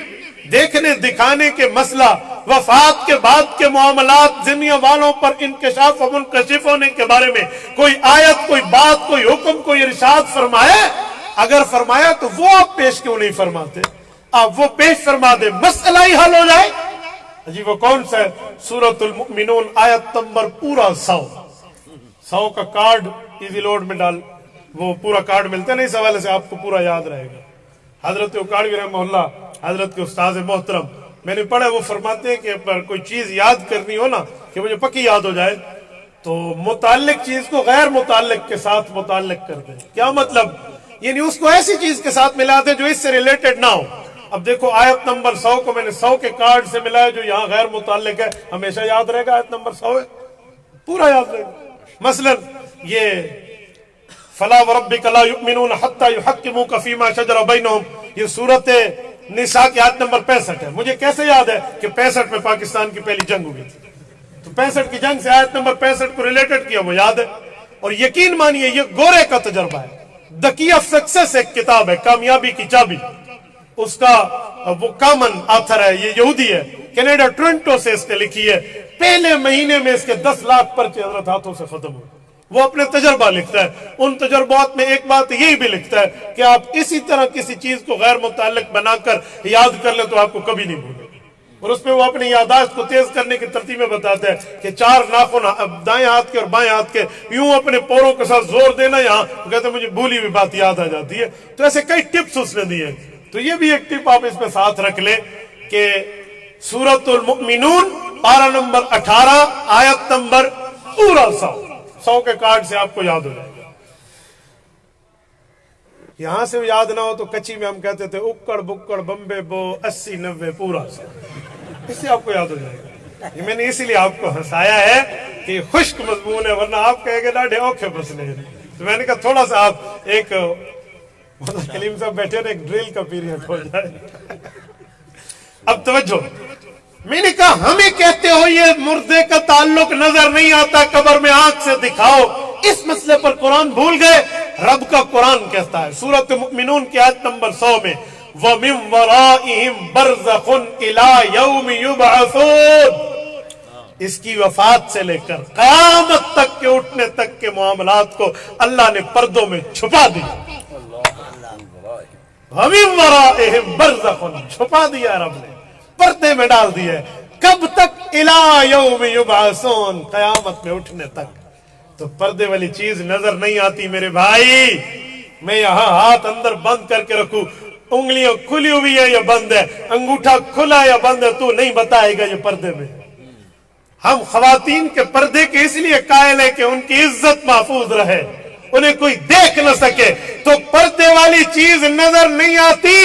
دیکھنے دکھانے کے مسئلہ، وفات کے بعد کے معاملات، دنیا والوں پر انکشاف و منکشف ہونے کے بارے میں کوئی آیت، کوئی بات، کوئی حکم، کوئی ارشاد فرمایا؟ اگر فرمایا تو وہ آپ پیش کیوں نہیں فرماتے؟ آپ وہ پیش فرما دے، مسئلہ ہی حل ہو جائے۔ جی وہ کون سا ہے؟ سورۃ المؤمنون آیت نمبر پورا 100 کا کارڈ ایزی لوڈ میں ڈال، وہ پورا کارڈ ملتا ہے نا، اس حوالے سے آپ کو پورا یاد رہے گا۔ حضرت اکاڑوی رحمہ اللہ، حضرت کے استاذ محترم، میں نے پڑھا وہ فرماتے ہیں کہ پر کوئی چیز یاد کرنی ہو نا کہ مجھے پکی یاد ہو جائے تو متعلق چیز کو غیر متعلق کے ساتھ متعلق کر دیں۔ کیا مطلب؟ یعنی اس کو ایسی چیز کے ساتھ ملا دے جو اس سے ریلیٹڈ نہ ہو۔ اب دیکھو آیت نمبر 100 کو میں نے 100 کے کارڈ سے ملایا جو یہاں غیر متعلق ہے، ہمیشہ یاد رہے گا آیت نمبر 100 ہے، پورا یاد رہے گا۔ مثلا یہ فَلَا وَرَبِّكَ لَا يُؤْمِنُونَ حَتَّى يُحَكِّمُوكَ فِي مَا شَجَرَ بَيْنَهُمْ، یہ سورت نساء کی آیت نمبر 65 ہے۔ مجھے کیسے یاد ہے کہ 65 میں پاکستان کی پہلی جنگ ہوئی تھی، تو 65 کی جنگ سے آیت نمبر 65 کو ریلیٹڈ کیا، وہ یاد ہے۔ اور یقین مانیے یہ گورے کا تجربہ ہے، دی کی آف سکسیس ایک کتاب ہے، کامیابی کی چابی، اس کا وہ کامن آتھر ہے، یہ یہودی ہے، کینیڈا ٹورنٹو سے اس نے لکھی ہے۔ پہلے مہینے میں اس کے 10 لاکھ پرچے حضرت ہاتھوں سے ختم ہوئے۔ وہ اپنے تجربہ لکھتا ہے، ان تجربات میں ایک بات یہی بھی لکھتا ہے کہ آپ اسی طرح کسی چیز کو غیر متعلق بنا کر یاد کر لیں تو آپ کو کبھی نہیں بھولے۔ اور اس میں وہ اپنی یادداشت کو تیز کرنے کی ترتیب میں بتاتا ہے کہ 4 ناخن دائیں ہاتھ کے اور بائیں ہاتھ کے یوں اپنے پوروں کے ساتھ زور دینا، یہاں وہ کہتے ہیں مجھے بھولی ہوئی بات یاد آ جاتی ہے۔ تو ایسے کئی ٹپس اس نے دیے، تو یہ بھی ایک ٹپ آپ اس میں ساتھ رکھ لیں کہ سورۃ المؤمنون پارہ نمبر 18 آیت نمبر پورا 100 کے کارڈ سے آپ کو یاد ہو جائے گا۔ یہاں سے یاد نہ ہو تو کچی میں ہم کہتے تھے اکڑ بکڑ بمبے بو 80 90 پورا 100، اس سے آپ کو یاد ہو جائے گا۔ یہ میں نے اسی لیے آپ کو ہنسایا ہے کہ یہ خشک مضمون ہے، ورنہ آپ کہیں گے ڈاڈھے اوکھے بسنے۔ تو میں نے کہا تھوڑا سا آپ ایک کلیم صاحب بیٹھے نا، ایک ڈرل کا پیریڈ ہو جائے۔ اب توجہ، میں نے کہا ہمیں کہتے ہو یہ مردے کا تعلق نظر نہیں آتا، قبر میں آنکھ سے دکھاؤ، اس مسئلے پر قرآن بھول گئے۔ رب کا قرآن کہتا ہے سورۃ المؤمنون کی آیت نمبر 100 میں وَمِن وَرَائِهِمْ بَرْزَخٌ إِلَىٰ يَوْمِ يُبْعَثُونَ، اس کی وفات سے لے کر قیامت تک کے اٹھنے تک کے معاملات کو اللہ نے پردوں میں چھپا دیا۔ وَمِن وَرَائِهِمْ بَرْزَخٌ، چھپا دیا رب نے، پردے میں ڈال دیا۔ کب تک؟ إِلَىٰ يَوْمِ يُبْعَثُونَ، قیامت میں اٹھنے تک۔ تو پردے والی چیز نظر نہیں آتی میرے بھائی۔ میں یہاں ہاتھ اندر بند کر کے رکھوں، انگلیاں کھلی ہوئی ہے یا بند ہے، انگوٹھا کھلا یا بند ہے، تو نہیں بتائے گا یہ پردے میں۔ ہم خواتین کے پردے کے اس لیے قائل ہیں کہ ان کی عزت محفوظ رہے، انہیں کوئی دیکھ نہ سکے، تو پردے والی چیز نظر نہیں آتی،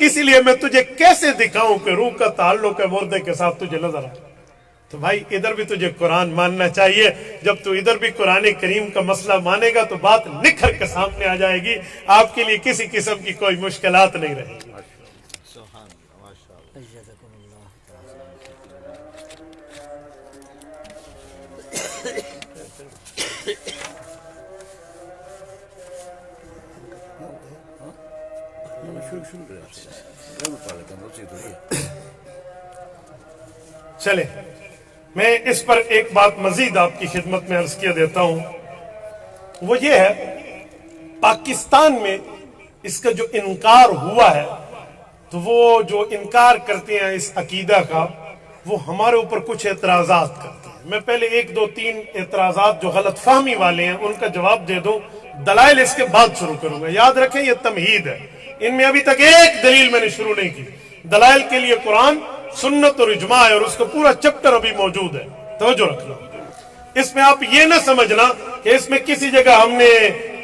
اس لیے میں تجھے کیسے دکھاؤں کہ روح کا تعلق ہے مردے کے ساتھ تجھے نظر آئے؟ تو بھائی ادھر بھی تجھے قرآن ماننا چاہیے. جب تو ادھر بھی قرآن کریم کا مسئلہ مانے گا تو بات نکھر کے سامنے آ جائے گی، آپ کے لیے کسی قسم کی کوئی مشکلات نہیں رہے گی. چلے میں اس پر ایک بات مزید آپ کی خدمت میں عرض کیا دیتا ہوں، وہ یہ ہے پاکستان میں اس کا جو انکار ہوا ہے، تو وہ جو انکار کرتے ہیں اس عقیدہ کا، وہ ہمارے اوپر کچھ اعتراضات کرتے ہیں. میں پہلے 1 2 3 اعتراضات جو غلط فہمی والے ہیں ان کا جواب دے دوں، دلائل اس کے بعد شروع کروں گا. یاد رکھیں یہ تمہید ہے، ان میں ابھی تک ایک دلیل میں نے شروع نہیں کی. دلائل کے لیے قرآن، سنت اور اجماع ہے، اور اس کا پورا چپٹر ابھی موجود ہے، توجہ رکھنا. اس میں آپ یہ نہ سمجھنا کہ اس میں کسی جگہ ہم نے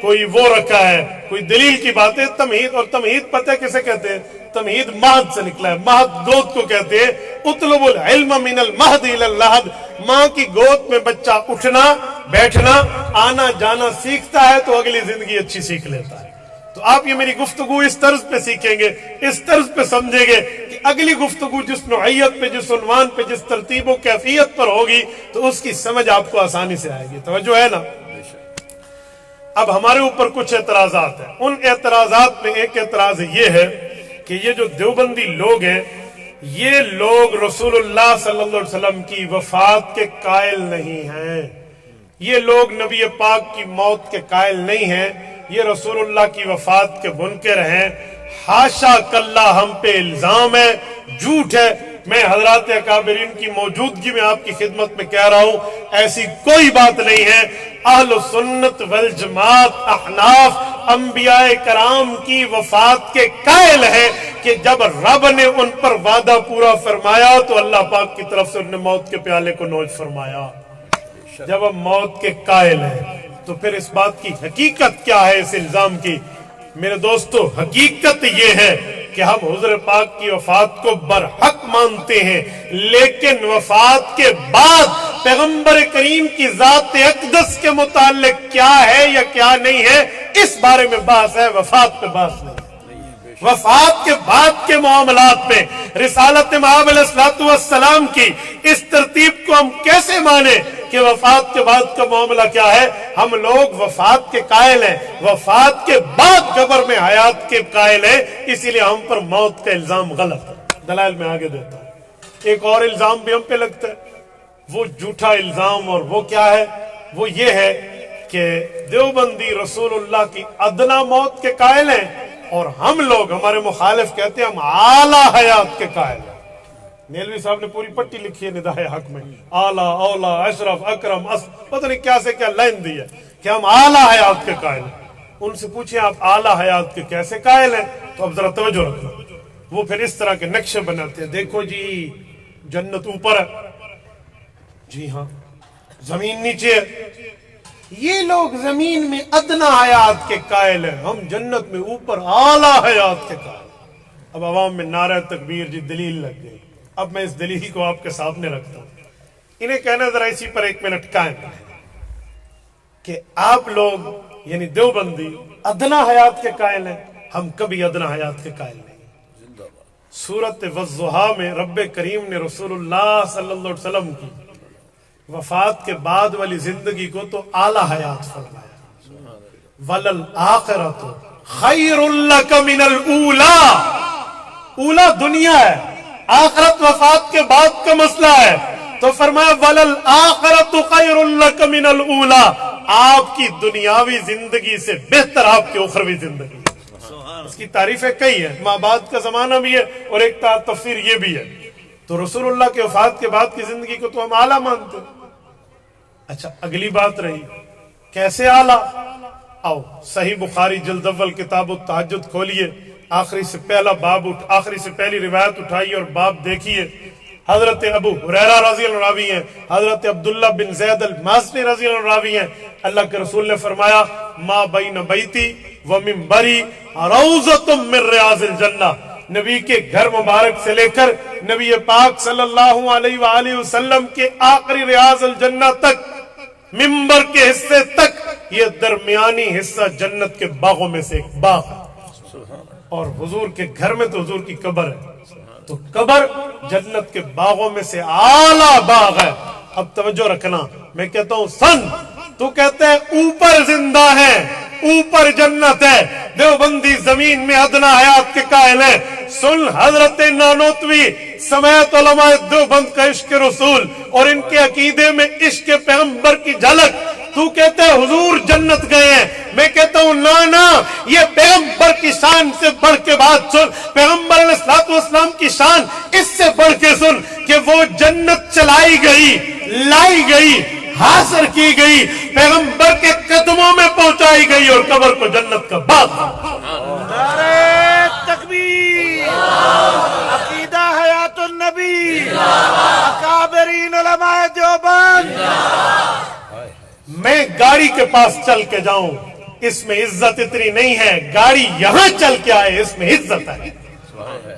کوئی وہ رکھا ہے، کوئی دلیل کی بات ہے. تمہید، اور تمہید پتہ ہے کسے کہتے ہیں؟ تمہید مہد سے نکلا ہے، مہد گود کو کہتے ہیں. اطلب العلم من المہد الى اللحد، ماں کی گود میں بچہ اٹھنا بیٹھنا آنا جانا سیکھتا ہے تو اگلی زندگی اچھی سیکھ لیتا ہے. تو آپ یہ میری گفتگو اس طرز پہ سیکھیں گے، اس طرز پہ سمجھیں گے کہ اگلی گفتگو جس نوعیت پہ، جس عنوان پہ، جس ترتیب و کیفیت پر ہوگی تو اس کی سمجھ آپ کو آسانی سے آئے گی. توجہ ہے نا؟ اب ہمارے اوپر کچھ اعتراضات ہیں. ان اعتراضات میں ایک اعتراض یہ ہے کہ یہ جو دیوبندی لوگ ہیں، یہ لوگ رسول اللہ صلی اللہ علیہ وسلم کی وفات کے قائل نہیں ہیں. یہ لوگ نبی پاک کی موت کے قائل نہیں ہیں، یہ رسول اللہ کی وفات کے منکر ہیں. حاشا کاللہ، ہم پہ الزام ہے، جھوٹ ہے. میں حضرات اکابرین کی موجودگی میں آپ کی خدمت میں کہہ رہا ہوں، ایسی کوئی بات نہیں ہے. اہل سنت والجماعت احناف انبیاء کرام کی وفات کے قائل ہیں کہ جب رب نے ان پر وعدہ پورا فرمایا تو اللہ پاک کی طرف سے انہوں نے موت کے پیالے کو نوش فرمایا. جب ہم موت کے قائل ہیں تو پھر اس بات کی حقیقت کیا ہے اس الزام کی؟ میرے دوستو، حقیقت یہ ہے کہ ہم حضور پاک کی وفات کو برحق مانتے ہیں، لیکن وفات کے بعد پیغمبر کریم کی ذات اقدس کے متعلق کیا ہے یا کیا نہیں ہے، اس بارے میں بحث ہے، وفات پہ بحث نہیں. وفات کے بعد کے معاملات میں رسالت مآب علیہ الصلوۃ والسلام کی اس ترتیب کو ہم کیسے مانیں کہ وفات کے بعد کا معاملہ کیا ہے؟ ہم لوگ وفات کے قائل ہیں، وفات کے بعد قبر میں حیات کے قائل ہیں، اسی لیے ہم پر موت کا الزام غلط ہے. دلائل میں آگے دیتا ہوں. ایک اور الزام بھی ہم پہ لگتا ہے، وہ جھوٹا الزام، اور وہ کیا ہے؟ وہ یہ ہے کہ دیوبندی رسول اللہ کی ادنا موت کے قائل ہیں، اور ہم لوگ، ہمارے مخالف کہتے ہیں ہم اعلیٰ حیات کے قائل ہیں. نیلوی صاحب نے پوری پٹی لکھی ہے ندائے حق میں، اعلیٰ، اولا، اشرف، اکرم، پتہ نہیں کیا سے کیا لائن دی ہے کہ ہم اعلیٰ حیات کے قائل ہیں. ان سے پوچھیں آپ اعلیٰ حیات کے کیسے قائل ہیں؟ تو اب ذرا توجہ رکھنا. وہ پھر اس طرح کے نقشے بناتے ہیں، دیکھو جی جنت اوپر ہے، جی ہاں زمین نیچے ہے. یہ لوگ زمین میں ادنا حیات کے قائل ہیں، ہم جنت میں اوپر اعلیٰ حیات کے قائل. اب عوام میں نعرہ تکبیر، جی دلیل لگ گئی. اب میں اس دلیل کو آپ کے سامنے رکھتا ہوں. انہیں کہنا ذرا اسی پر 1 منٹ قائم کہ آپ لوگ یعنی دیوبندی ادنا حیات کے قائل ہیں، ہم کبھی ادنا حیات کے قائل نہیں. سورۃ والضحیٰ میں رب کریم نے رسول اللہ صلی اللہ علیہ وسلم کی وفات کے بعد والی زندگی کو تو اعلیٰ حیات فرمایا. وَلَلْآخِرَةُ خَيْرٌ لَكَ مِنَ الْأُولَىٰ. اولا دنیا ہے، آخرت وفات کے بعد کا مسئلہ ہے. تو فرمایا وَلَلْآخِرَةُ خَيْرٌ لَكَ مِنَ الْأُولَىٰ، آپ کی دنیاوی زندگی سے بہتر آپ کی اخروی زندگی. اس کی تعریفیں کئی ہیں، ماں بعد کا زمانہ بھی ہے اور ایک تفسیر یہ بھی ہے. تو رسول اللہ کے وفات کے بعد کی زندگی کو تو ہم اعلیٰ مانتے ہیں. اچھا اگلی بات رہی کیسے اعلیٰ؟ آؤ صحیح بخاری جلد اول کتاب التہجد کھولیے، آخری سے پہلا باب آخری سے پہلی روایت اٹھائیے اور باب دیکھیے. حضرت ابو ہریرہ رضی اللہ عنہ راوی ہیں، حضرت عبداللہ بن زید المازنی رضی اللہ عنہ راوی ہیں، اللہ کے رسول نے فرمایا ما بین بیتی و منبری روضۃ من ریاض الجنہ، نبی کے گھر مبارک سے لے کر نبی پاک صلی اللہ علیہ وآلہ وسلم کے آخری ریاض الجنہ تک، منبر کے حصے تک، یہ درمیانی حصہ جنت کے باغوں میں سے ایک باغ ہے۔ اور حضور کے گھر میں تو حضور کی قبر ہے، تو قبر جنت کے باغوں میں سے اعلیٰ باغ ہے۔ اب توجہ رکھنا، میں کہتا ہوں سن، تو کہتے ہیں اوپر زندہ ہے، اوپر جنت ہے، دیوبندی زمین میں ادنا حیات کے قائل ہے۔ سن، حضرت نانوتوی سمیت علماء دیوبند کا عشق رسول اور ان کے عقیدے میں عشق پیغمبر کی جھلک، تو کہتے ہیں حضور جنت گئے ہیں، میں کہتا ہوں نا، یہ پیغمبر کی شان سے بڑھ کے بات سن، پیغمبر علیہ السلام کی شان اس سے بڑھ کے سن کہ وہ جنت چلائی گئی، لائی گئی، حاصل کی گئی، پیغمبر کے قدموں میں پہنچائی گئی، اور قبر کو جنت کا باغ۔ نعرہ تکبیر، عقیدہ حیات النبی، اکابرین علماء دیوبند۔ میں گاڑی کے پاس چل کے جاؤں، اس میں عزت اتنی نہیں ہے، گاڑی یہاں چل کے آئے اس میں عزت ہے۔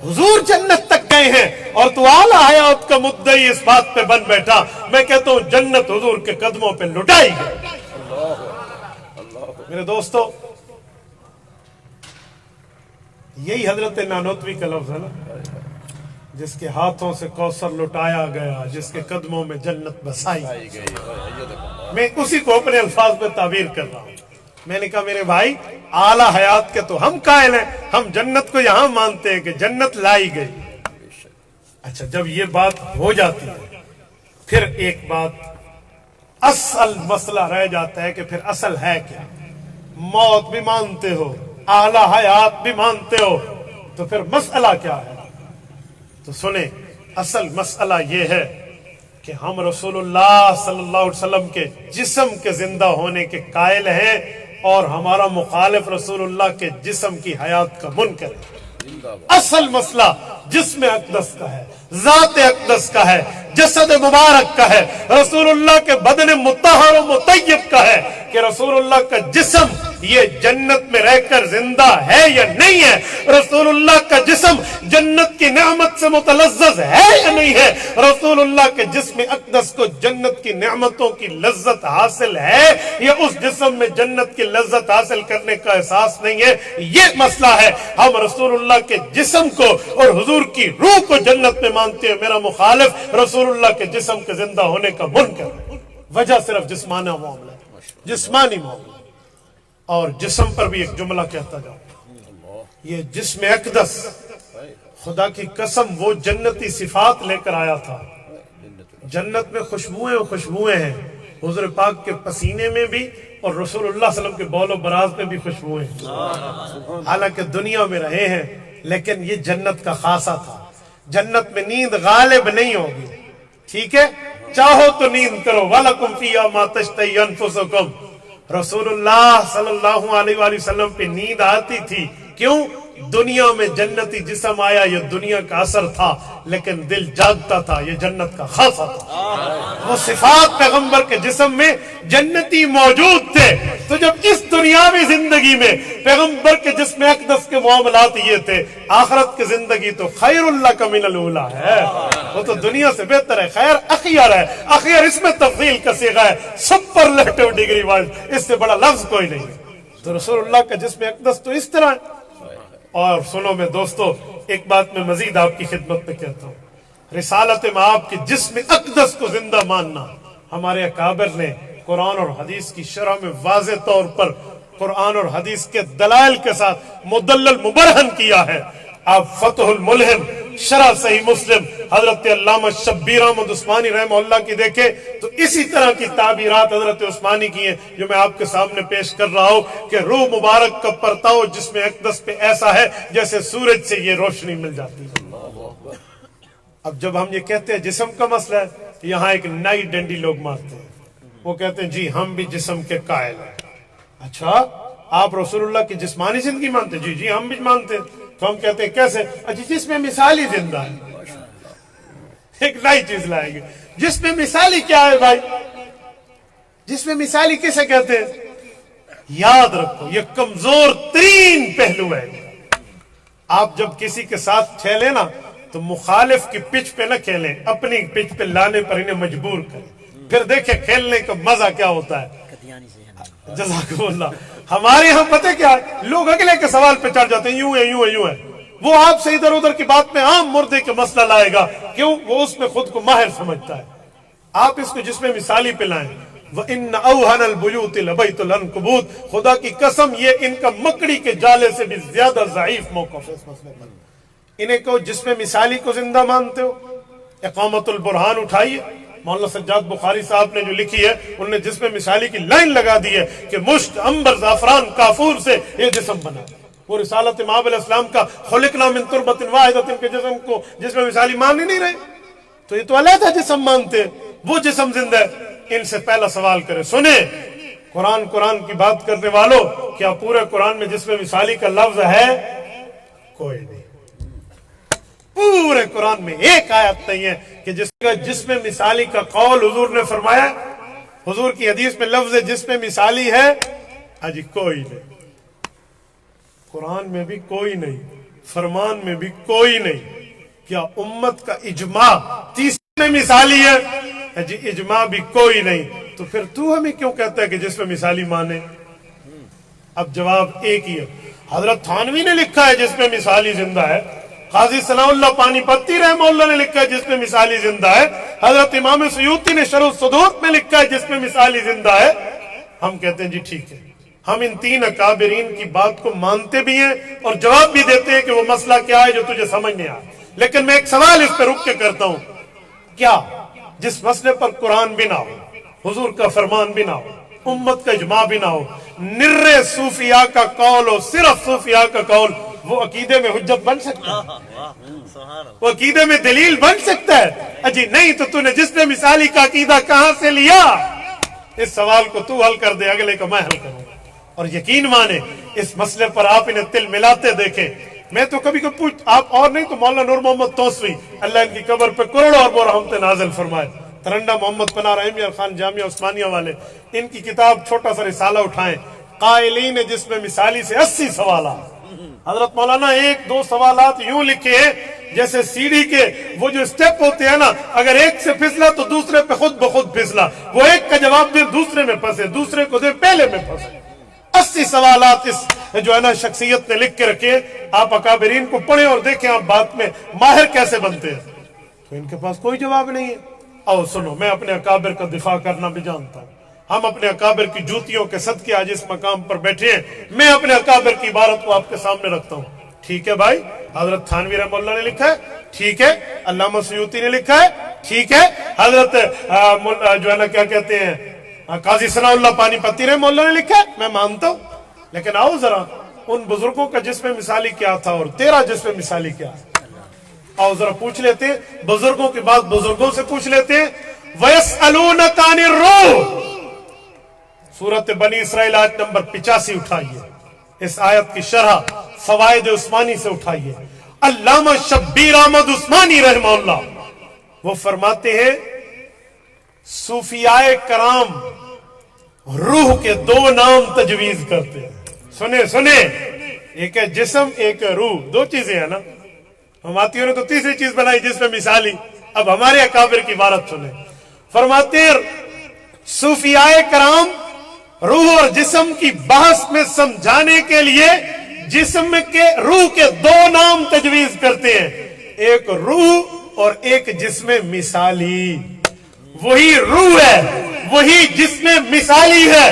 حضور جنت تک گئے ہیں اور تو اعلیٰ حیات کا مدعی اس بات پہ بن بیٹھا، میں کہتا ہوں جنت حضور کے قدموں پہ لٹائی گئی۔ میرے دوستو، یہی حضرت نانوتوی کا لفظ ہے نا، جس کے ہاتھوں سے کوثر لٹایا گیا، جس کے قدموں میں جنت بسائی گئی۔ میں اسی کو اپنے الفاظ میں تعبیر کر رہا ہوں۔ میں نے کہا میرے بھائی، اعلیٰ حیات کے تو ہم قائل ہیں، ہم جنت کو یہاں مانتے ہیں کہ جنت لائی گئی۔ اچھا، جب یہ بات ہو جاتی ہے، پھر ایک بات اصل مسئلہ رہ جاتا ہے کہ پھر اصل ہے کیا؟ موت بھی مانتے ہو، اعلیٰ حیات بھی مانتے ہو، تو پھر مسئلہ کیا ہے؟ تو سنیں، اصل مسئلہ یہ ہے کہ ہم رسول اللہ صلی اللہ علیہ وسلم کے جسم کے زندہ ہونے کے قائل ہیں، اور ہمارا مخالف رسول اللہ کے جسم کی حیات کا منکر ہے۔ اصل مسئلہ جسم اقدس کا ہے، ذات اقدس کا ہے، جسد مبارک کا ہے، رسول اللہ کے بدن مطہر و مطیب کا ہے کہ رسول اللہ کا جسم یہ جنت میں رہ کر زندہ ہے یا نہیں ہے، رسول اللہ کا جسم جنت کی نعمت سے متلذذ ہے یا نہیں ہے، رسول اللہ کے جسم اقدس کو جنت کی نعمتوں کی لذت حاصل ہے یا اس جسم میں جنت کی لذت حاصل کرنے کا احساس نہیں ہے، یہ مسئلہ ہے۔ ہم رسول اللہ کے جسم کو اور حضور کی روح کو جنت میں مانتے ہیں، میرا مخالف رسول اللہ کے جسم کے زندہ ہونے کا منکر ہے۔ وجہ صرف جسمانی معاملہ ہے، جسمانی معاملہ۔ اور جسم پر بھی ایک جملہ کہتا جاؤ، یہ جسم اقدس خدا کی قسم وہ جنتی صفات لے کر آیا تھا۔ جنت میں خوشبوئیں ہیں، حضور پاک کے پسینے میں بھی اور رسول اللہ صلی اللہ علیہ وسلم کے بول و براز میں بھی خوشبوئیں ہیں۔ حالانکہ دنیا میں رہے ہیں، لیکن یہ جنت کا خاصہ تھا۔ جنت میں نیند غالب نہیں ہوگی، ٹھیک ہے؟ چاہو تو نیند کرو، وَلَكُمْ فِيهَا مَا تَشْتَهِي أَنفُسُكُمْ۔ رسول اللہ صلی اللہ علیہ وآلہ وسلم پہ نیند آتی تھی، کیوں؟ دنیا میں جنتی جسم آیا، یہ دنیا کا اثر تھا، لیکن دل جاگتا تھا، یہ جنت کا خاصہ تھا۔ وہ صفات پیغمبر کے جسم میں جنتی موجود تھے۔ تو جب اس دنیاوی زندگی میں پیغمبر کے جسم اقدس کے معاملات یہ تھے، آخرت کی زندگی تو خیر اللہ کا من الاولیٰ ہے، وہ تو دنیا سے بہتر ہے، خیر اخیر ہے، اخیر اس میں تفضیل کا صیغہ ہے، سپرلیٹو ڈگری وائز، اس سے بڑا لفظ کوئی نہیں۔ تو رسول اللہ کا جسم اقدس تو اس طرح ہے۔ اور سنو میں دوستو، ایک بات میں مزید آپ کی خدمت میں کہتا ہوں، رسالت مآب کی جسم اقدس کو زندہ ماننا ہمارے اکابر نے قرآن اور حدیث کی شرح میں واضح طور پر قرآن اور حدیث کے دلائل کے ساتھ مدلل مبرہن کیا ہے۔ آپ فتح الملہم شرح صحیح مسلم حضرت علامہ شبیر احمد عثمانی رحمہ اللہ کی دیکھے تو اسی طرح کی تعبیرات حضرت عثمانی کی ہیں جو میں آپ کے سامنے پیش کر رہا ہوں کہ روح مبارک کا پرتاؤ جسم اقدس پہ ایسا ہے جیسے سورج سے یہ روشنی مل جاتی ہے۔ اب جب ہم یہ کہتے ہیں جسم کا مسئلہ ہے، یہاں ایک نئی ڈنڈی لوگ مارتے ہیں، وہ کہتے ہیں جی ہم بھی جسم کے قائل ہیں۔ اچھا، آپ رسول اللہ کی جسمانی زندگی مانتے؟ جی جی ہم بھی مانتے ہیں۔ تو ہم کہتے ہیں کیسے؟ اچھا، جس میں مثالی زندہ ہے، ایک نئی چیز لائیں گے جس میں مثالی کیا ہے بھائی؟ جس میں مثالی کسے کہتے ہیں؟ یاد رکھو یہ کمزور ترین پہلو ہے. آپ جب کسی کے ساتھ کھیلیں نا تو مخالف کی پچ پہ نہ کھیلیں، اپنی پچ پہ لانے پر انہیں مجبور کریں، پھر دیکھیں کھیلنے کا مزہ کیا ہوتا ہے. جزاکم اللہ. ہمارے یہاں پتہ کیا ہے، لوگ اگلے کے سوال پہ چڑھ جاتے ہیں، یوں ہے یوں ہے یوں ہے. وہ آپ سے ادھر ادھر کی بات میں عام مردے کے مسئلہ لائے گا. کیوں؟ وہ اس میں خود کو ماہر سمجھتا ہے. آپ اس کو جس میں مثالی پہ لائیں. وَإِنَّ أَوْهَنَ الْبُيُوتِ لَبَيْتُ الْعَنْكَبُوتِ، خدا کی قسم یہ ان کا مکڑی کے جالے سے بھی زیادہ ضعیف موقف ہے اس مسئلے پر. انہیں کہو جس میں مثالی کو زندہ مانتے ہو، اقامت البرہان اٹھائیے. مولانا سجاد بخاری صاحب نے جو لکھی ہے انہوں نے جس میں مثالی کی لائن لگا دی ہے کہ مشک عنبر زعفران کافور سے یہ جسم بنا. وہ رسالت امام علیہ السلام کا خلقنا من تربت واحدۃ کے جسم کو جس میں مثالی مان ہی نہیں رہے. تو یہ تو علیحدہ جسم مانتے ہیں، وہ جسم زندہ ہے. ان سے پہلا سوال کرے، سنیں قرآن کی بات کرنے والوں، کیا پورے قرآن میں جس میں مثالی کا لفظ ہے؟ کوئی نہیں. پورے قرآن میں ایک آیت نہیں ہے کہ جس میں مثالی کا قول حضور نے فرمایا. حضور کی حدیث میں لفظ جس میں مثالی ہے اجی کوئی نہیں. قرآن میں بھی کوئی نہیں، فرمان میں بھی کوئی نہیں. کیا امت کا اجماع تیسرے میں مثالی ہے؟ جی اجماع بھی کوئی نہیں. تو پھر تو ہمیں کیوں کہتا ہے کہ جس میں مثالی مانے؟ اب جواب ایک ہی ہے. حضرت تھانوی نے لکھا ہے جس میں مثالی زندہ ہے. قاضی ثناء اللہ پانی پتی رحمہ اللہ نے لکھا ہے جس میں مثالی زندہ ہے. حضرت امام سیوطی نے شرح الصدور میں لکھا ہے جس میں مثالی زندہ ہے. ہم کہتے ہیں جی ٹھیک ہے، ہم ان تین اکابرین کی بات کو مانتے بھی ہیں اور جواب بھی دیتے ہیں کہ وہ مسئلہ کیا ہے جو تجھے سمجھ نہیں آیا. لیکن میں ایک سوال اس پہ رک کے کرتا ہوں، کیا جس مسئلے پر قرآن بھی نہ ہو، حضور کا فرمان بھی نہ ہو، امت کا اجماع بھی نہ ہو، نر صوفیاء کا قول ہو، صرف صوفیاء کا قول، وہ عقیدے میں حجت بن سکتا ہے؟ وہ عقیدے میں دلیل بن سکتا ہے؟ اجی نہیں. تو تو نے جس نے مثالی کا عقیدہ کہاں سے لیا؟ اس سوال کو تو حل کر دے، اگلے کو میں حل کروں. اور یقین مانے اس مسئلے پر آپ انہیں تل ملاتے دیکھیں. میں تو کبھی کبھی پوچھ، آپ اور نہیں تو مولانا نور محمد توسوی، اللہ ان کی قبر پہ کروڑوں اور رحمت نازل فرمائے، ترنڈا محمد پناہ رحمی خان جامعہ عثمانیہ والے، ان کی کتاب چھوٹا سا رسالہ اٹھائیں، قائلین جس میں مثالی سے 80 سوالات. حضرت مولانا ایک دو سوالات یوں لکھے ہیں جیسے سیڑھی کے وہ جو سٹیپ ہوتے ہیں نا، اگر ایک سے پھسلا تو دوسرے پہ خود بخود پھسلا، وہ ایک کا جواب دے دوسرے میں پھنسے، دوسرے کو دے پہلے میں پھنسے. 80 سوالات اس جو ہے نا شخصیت نے لکھ کے رکھے. آپ اکابرین کو پڑھیں اور دیکھیں آپ بات میں ماہر کیسے بنتے ہیں. تو ان کے پاس کوئی جواب نہیں ہے. آؤ سنو، میں اپنے اکابر کا دفاع کرنا بھی جانتا ہوں. ہم اپنے اکابر کی جوتیوں کے صدقے آج اس مقام پر بیٹھے ہیں. میں اپنے اکابر کی عبارت کو آپ کے سامنے رکھتا ہوں. ٹھیک ہے بھائی، حضرت تھانوی رحمہ اللہ نے لکھا ہے، ٹھیک ہے، علامہ سیوطی نے لکھا ہے، ٹھیک ہے، حضرت جو ہے نا کیا کہتے ہیں قاضی ثناء اللہ پانی پتی رحمہ اللہ نے لکھا ہے، میں مانتا ہوں. لیکن آؤ ذرا ان بزرگوں کا جس میں مثالی کیا تھا اور تیرا جس میں مثالی کیا. آؤ ذرا پوچھ لیتے ہیں، بزرگوں کی بات بزرگوں سے پوچھ لیتے ہیں. وَيَسْأَلُونَكَ عَنِ الرُّوحِ، سورۃ بنی اسرائیل آیت نمبر 85 اٹھائیے. اس آیت کی شرح فوائد عثمانی سے اٹھائیے. علامہ شبیر احمد عثمانی رحمہ اللہ وہ فرماتے ہیں صوفیاء کرام روح کے 2 نام تجویز کرتے ہیں. سنیں ایک ہے جسم، ایک ہے روح، 2 چیزیں ہیں نا. ہماتیوں نے تو تیسری چیز بنائی جس میں مثالی. اب ہمارے اکابر کی عبارت سنیں. فرماتے ہیں صوفیاء کرام روح اور جسم کی بحث میں سمجھانے کے لیے جسم کے روح کے 2 نام تجویز کرتے ہیں، ایک روح اور ایک جسم مثالی. وہی روح ہے، وہی جسم مثالی ہے.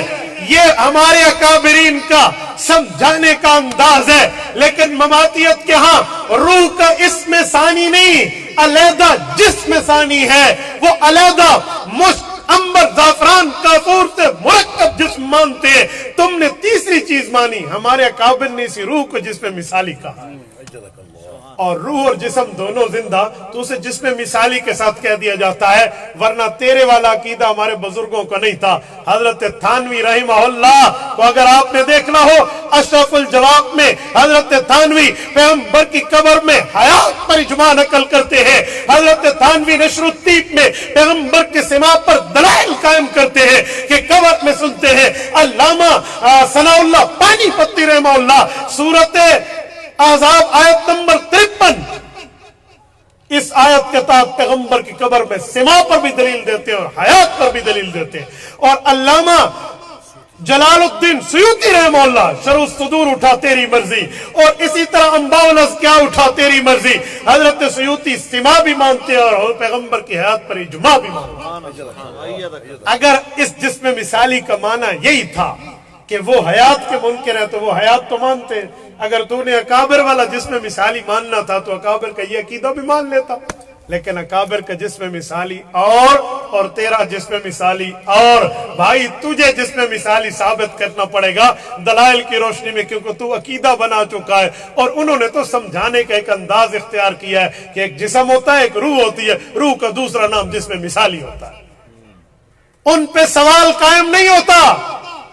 یہ ہمارے اکابرین کا سمجھانے کا انداز ہے. لیکن مماتیت کے ہاں روح کا اسم ثانی نہیں، علیحدہ جسم ثانی ہے. وہ علیحدہ مشک عنبر زعفران کافور سے مرکب جسم مانتے ہیں. تم نے تیسری چیز مانی. ہمارے اکابر نے اسی روح کو جس میں مثالی کہا. اور روح اور جسم دونوں زندہ، تو اسے جسم مثالی کے ساتھ کہہ دیا جاتا ہے، ورنہ تیرے والا عقیدہ ہمارے بزرگوں کا نہیں تھا۔ حضرت تھانوی رحمہ اللہ کو اگر آپ نے دیکھنا ہو، اشرف الجواب میں حضرت تھانوی پیغمبر کی قبر میں حیات پر اجماع نقل کرتے ہیں۔ حضرت تھانوی نشر الطیب میں پیغمبر کے سما پر دلائل قائم کرتے ہیں کہ قبر میں سنتے ہیں۔ علامہ ثناء اللہ پانی پتی رحمہ اللہ سورت احزاب آیت نمبر 53 اس آیت کے تحت پیغمبر کی قبر میں سما پر بھی دلیل دیتے ہیں اور حیات پر بھی دلیل دیتے ہیں۔ اور علامہ جلال الدین سیوطی رحمہ اللہ شرح الصدور اٹھا تیری مرضی، اور اسی طرح انباء الاذکیاء اٹھا تیری مرضی۔ حضرت سیوطی سما بھی مانتے ہیں اور پیغمبر کی حیات پر اجماع بھی مانتے ہیں۔ اگر اس جسم مثالی کا معنی یہی تھا کہ وہ حیات کے منکر ہے تو وہ حیات تو مانتے ہیں۔ اگر تو نے اکابر والا جسم مثالی ماننا تھا تو اکابر کا یہ عقیدہ بھی مان لیتا، لیکن اکابر کا جسم مثالی اور تیرا جسم مثالی اور، بھائی تجھے جسم مثالی ثابت کرنا پڑے گا دلائل کی روشنی میں، کیونکہ تو عقیدہ بنا چکا ہے۔ اور انہوں نے تو سمجھانے کا ایک انداز اختیار کیا ہے کہ ایک جسم ہوتا ہے، ایک روح ہوتی ہے، روح کا دوسرا نام جسم مثالی ہوتا ہے۔ ان پہ سوال قائم نہیں ہوتا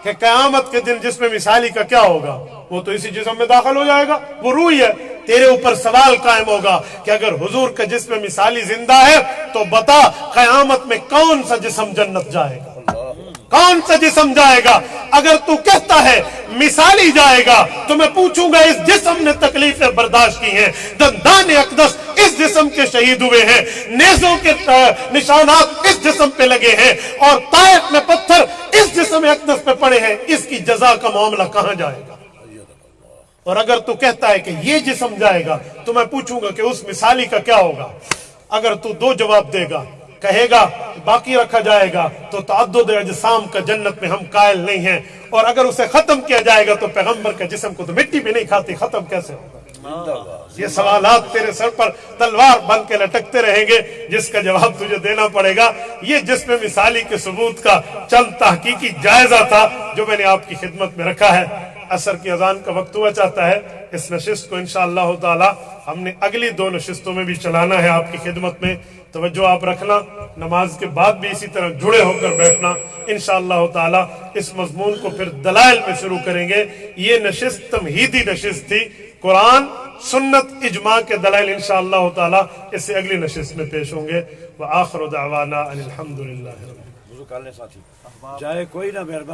کہ قیامت کے دن جسم مثالی کا کیا ہوگا، وہ تو اسی جسم میں داخل ہو جائے گا، وہ روح ہی ہے۔ تیرے اوپر سوال قائم ہوگا کہ اگر حضور کا جسم مثالی زندہ ہے تو بتا قیامت میں کون سا جسم جنت جائے گا، کون سا جسم جائے گا۔ اگر تو کہتا ہے مثالی جائے گا تو میں پوچھوں گا اس جسم نے تکلیفیں برداشت کی ہیں، دندان اقدس اس جسم کے شہید ہوئے ہیں، نیزوں کے نشانات اس جسم پہ لگے ہیں، اور طائف میں پتھر اس جسم اقدس پہ پڑے ہیں، اس کی جزا کا معاملہ کہاں جائے گا۔ اور اگر تو کہتا ہے کہ یہ جسم جائے گا تو میں پوچھوں گا کہ اس مثالی کا کیا ہوگا۔ اگر تو دو جواب دے گا، کہے گا باقی رکھا جائے گا تو تعدد اجسام کا جنت میں ہم قائل نہیں ہیں، اور اگر اسے ختم کیا جائے گا تو پیغمبر کا جسم کو تو مٹی بھی نہیں کھاتی، ختم کیسے ہوگا۔ یہ سوالات تیرے سر پر تلوار بن کے لٹکتے رہیں گے، جس کا جواب تجھے دینا پڑے گا۔ یہ جسم مثالی کے ثبوت کا چند تحقیقی جائزہ تھا جو میں نے آپ کی خدمت میں رکھا ہے۔ عصر کی اذان کا وقت ہوا چاہتا ہے، اس نشست کو انشاءاللہ تعالی ہم نے اگلی 2 نشستوں میں بھی چلانا ہے آپ کی خدمت میں۔ توجہ آپ رکھنا، نماز کے بعد بھی اسی طرح جڑے ہو کر بیٹھنا۔ انشاءاللہ تعالی اس مضمون کو پھر دلائل میں شروع کریں گے۔ یہ نشست تمہیدی نشست تھی، قرآن سنت اجماع کے دلائل انشاءاللہ تعالی اس سے اگلی نشست میں پیش ہوں گے۔ وآخر دعوانا ان الحمدللہ۔ جائے کوئی نہ مہربان